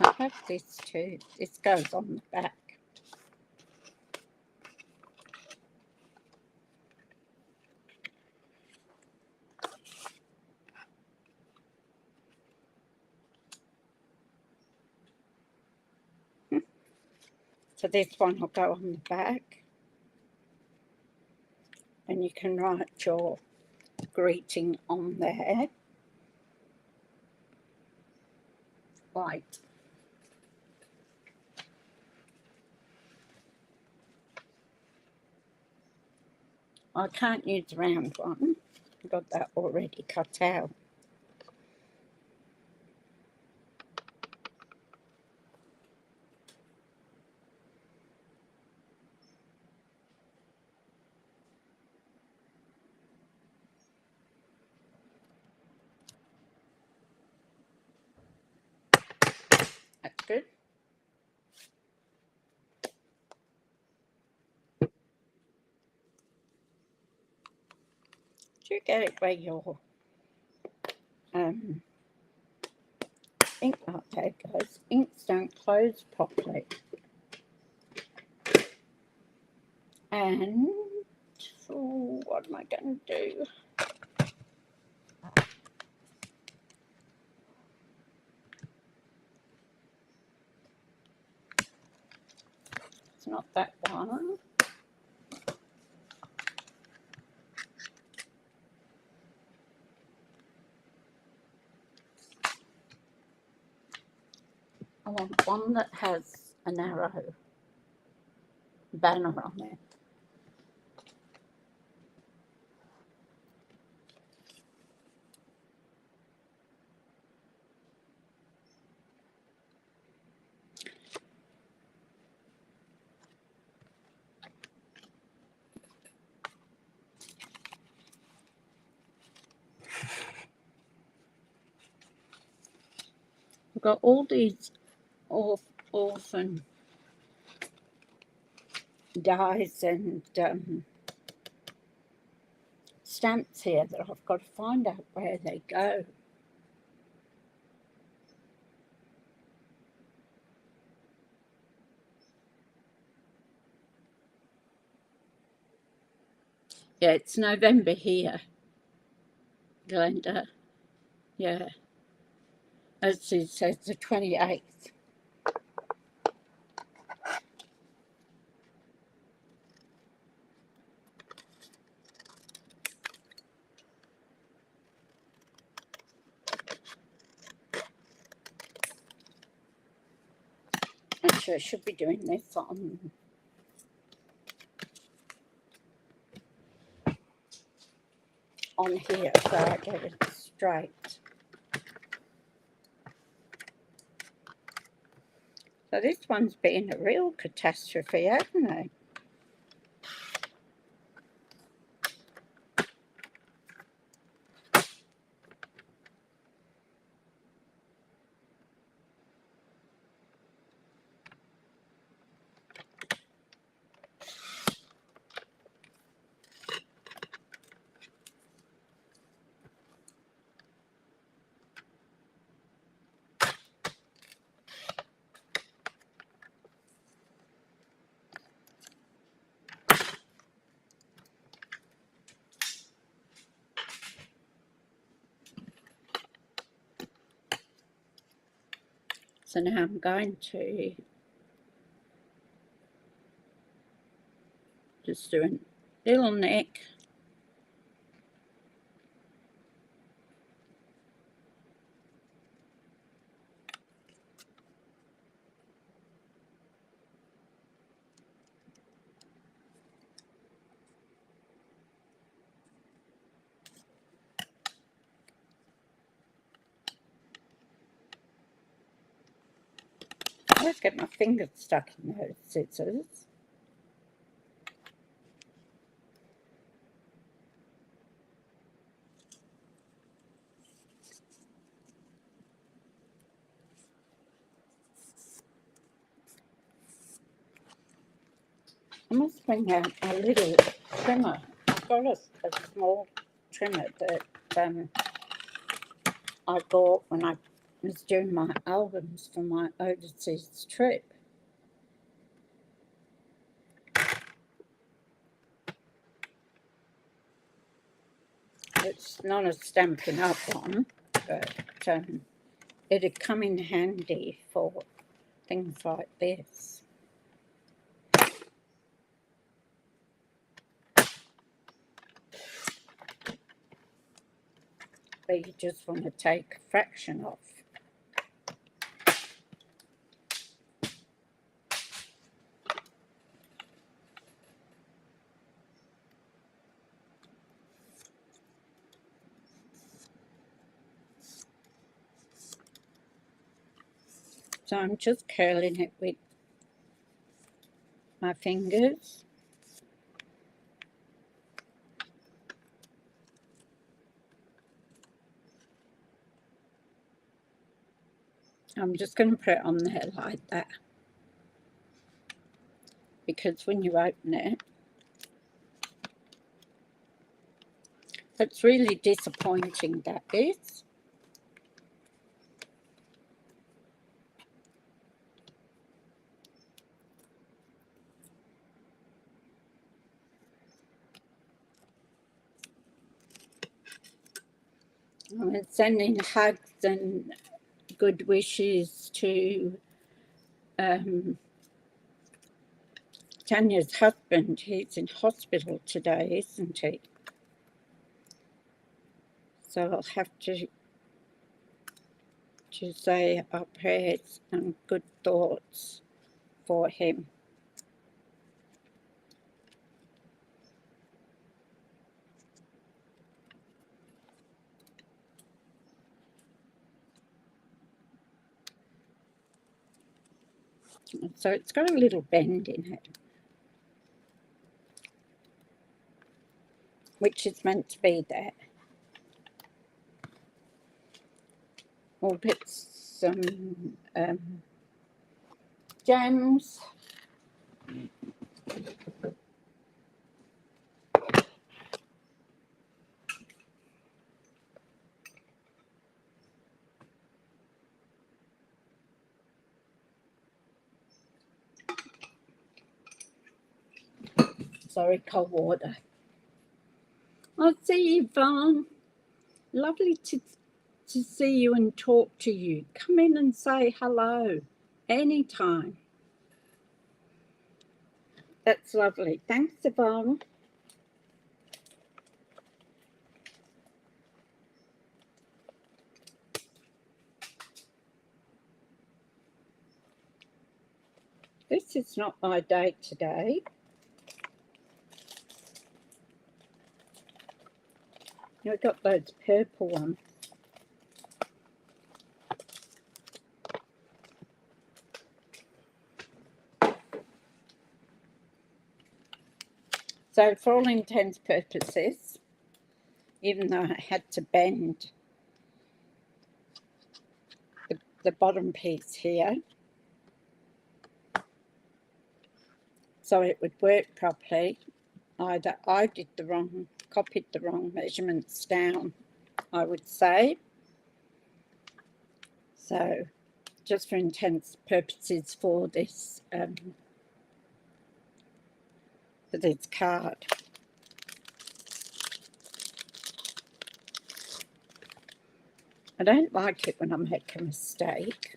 Speaker 1: I have this too. This goes on the back. So this one will go on the back. And you can write your greeting on there. White. I can't use the round one. I've got that already cut out. That's good. Do you get it where your ink, oh, there it goes. Inks don't close properly. And what am I going to do? It's not that one. I want one that has an arrow banner on it. I've got all these orphan dies and stamps here that I've got to find out where they go. Yeah, it's November here, Glenda. Yeah. As it says, the 28th. Actually, I should be doing this on here so I get it straight. So this one's been a real catastrophe, hasn't it? So now I'm going to just do a little neck. I always get my fingers stuck in those scissors. I must bring out a little trimmer. I've got a small trimmer that I bought when I was doing my albums for my overseas trip. It's not a Stampin' Up one, but it'd come in handy for things like this. Where you just want to take a fraction off. So I'm just curling it with my fingers. I'm just going to put it on there like that, because when you open it, it's really disappointing, that is. I'm sending hugs and good wishes to Tanya's husband. He's in hospital today, isn't he? So I'll have to say our prayers and good thoughts for him. So it's got a little bend in it, which is meant to be there. We'll put some gems. Sorry, cold water. I'll see you, Yvonne. Lovely to see you and talk to you. Come in and say hello anytime. That's lovely. Thanks, Yvonne. This is not my day today. I got those purple ones. So for all intents and purposes, even though I had to bend the bottom piece here so it would work properly, either I copied the wrong measurements down, I would say. So just for intents purposes for this card. I don't like it when I make a mistake.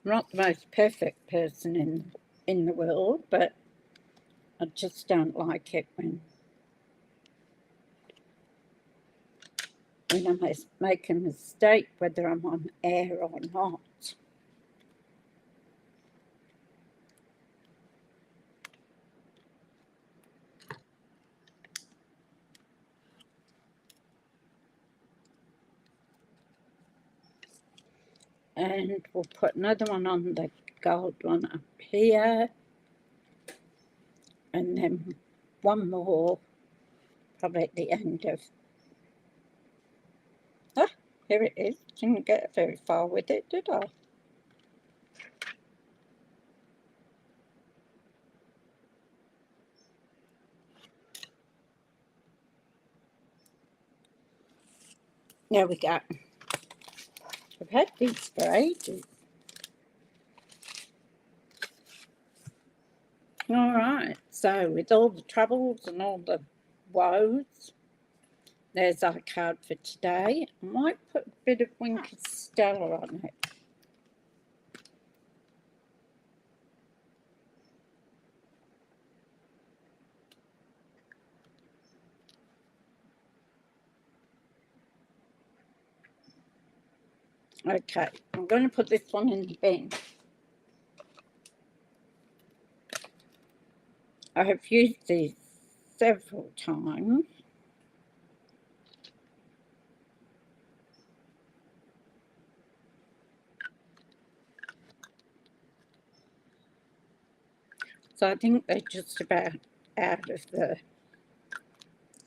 Speaker 1: I'm not the most perfect person in the world, but I just don't like it when I make a mistake, whether I'm on air or not. And we'll put another one on the gold one up here, and then one more probably at the end of. Ah, here it is. Didn't get very far with it, did I? There we go. I've had these for ages. All right, so with all the troubles and all the woes, there's our card for today. I might put a bit of Winker Stella on it. Okay, I'm going to put this one in the bin. I have used these several times. So I think they're just about out of the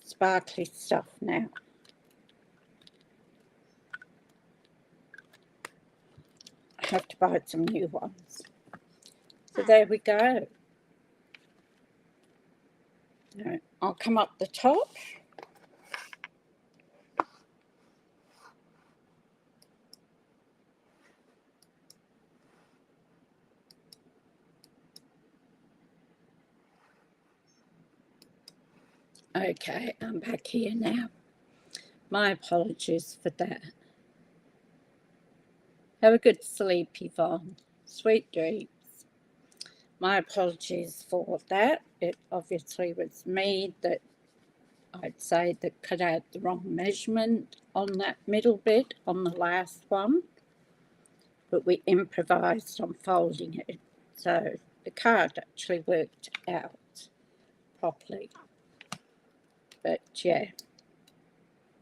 Speaker 1: sparkly stuff now. I have to buy some new ones. So there we go. Right, I'll come up the top. Okay, I'm back here now. My apologies for that. Have a good sleep, Yvonne. Sweet dreams. My apologies for that. It obviously was me that I'd say that cut out the wrong measurement on that middle bit on the last one, but we improvised on folding it, so the card actually worked out properly. But yeah,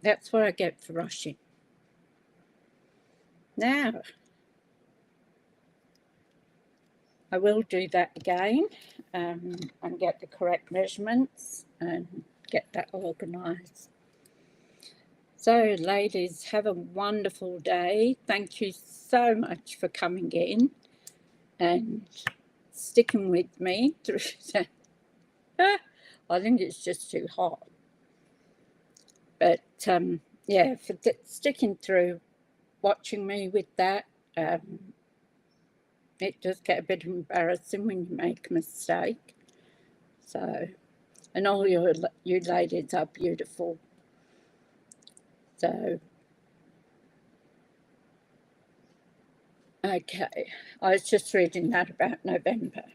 Speaker 1: that's what I get for rushing. Now, I will do that again and get the correct measurements and get that organised. So, ladies, have a wonderful day. Thank you so much for coming in and sticking with me through that. I think it's just too hot. But yeah, for sticking through, watching me with that, it does get a bit embarrassing when you make a mistake. So, and all you ladies are beautiful. So, okay, I was just reading that about November.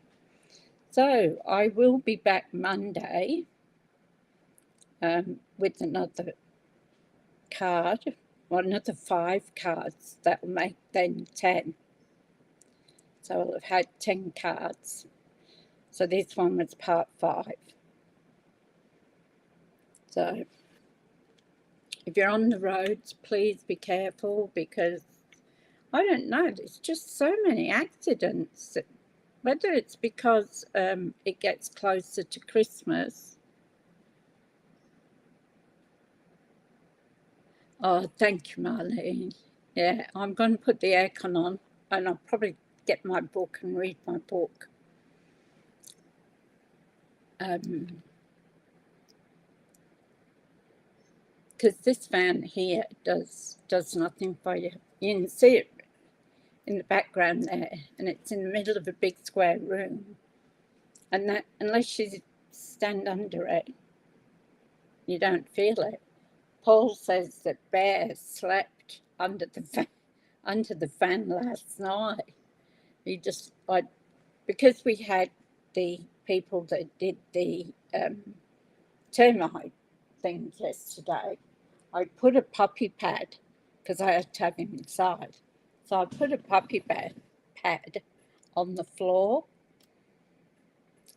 Speaker 1: So, I will be back Monday with another card, well, another 5 cards that will make then 10. So I'll have had 10 cards. So this one was part 5. So if you're on the roads, please be careful, because I don't know, there's just so many accidents. Whether it's because it gets closer to Christmas. Oh, thank you, Marlene. Yeah, I'm going to put the aircon on and I'll probably get my book and read my book. Because this fan here does nothing for you. You can see it in the background there, and it's in the middle of a big square room. And that, unless you stand under it, you don't feel it. Paul says that Bear slept under the fan last night. He just, because we had the people that did the termite thing yesterday, I put a puppy pad, because I had to have him inside. So I put a puppy pad on the floor,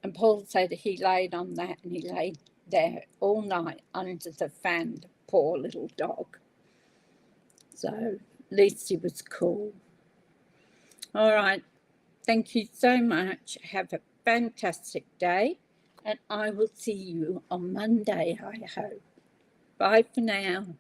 Speaker 1: and Paul said he laid on that and he laid there all night under the fan, the poor little dog. So at least he was cool. All right. Thank you so much. Have a fantastic day, and I will see you on Monday, I hope. Bye for now.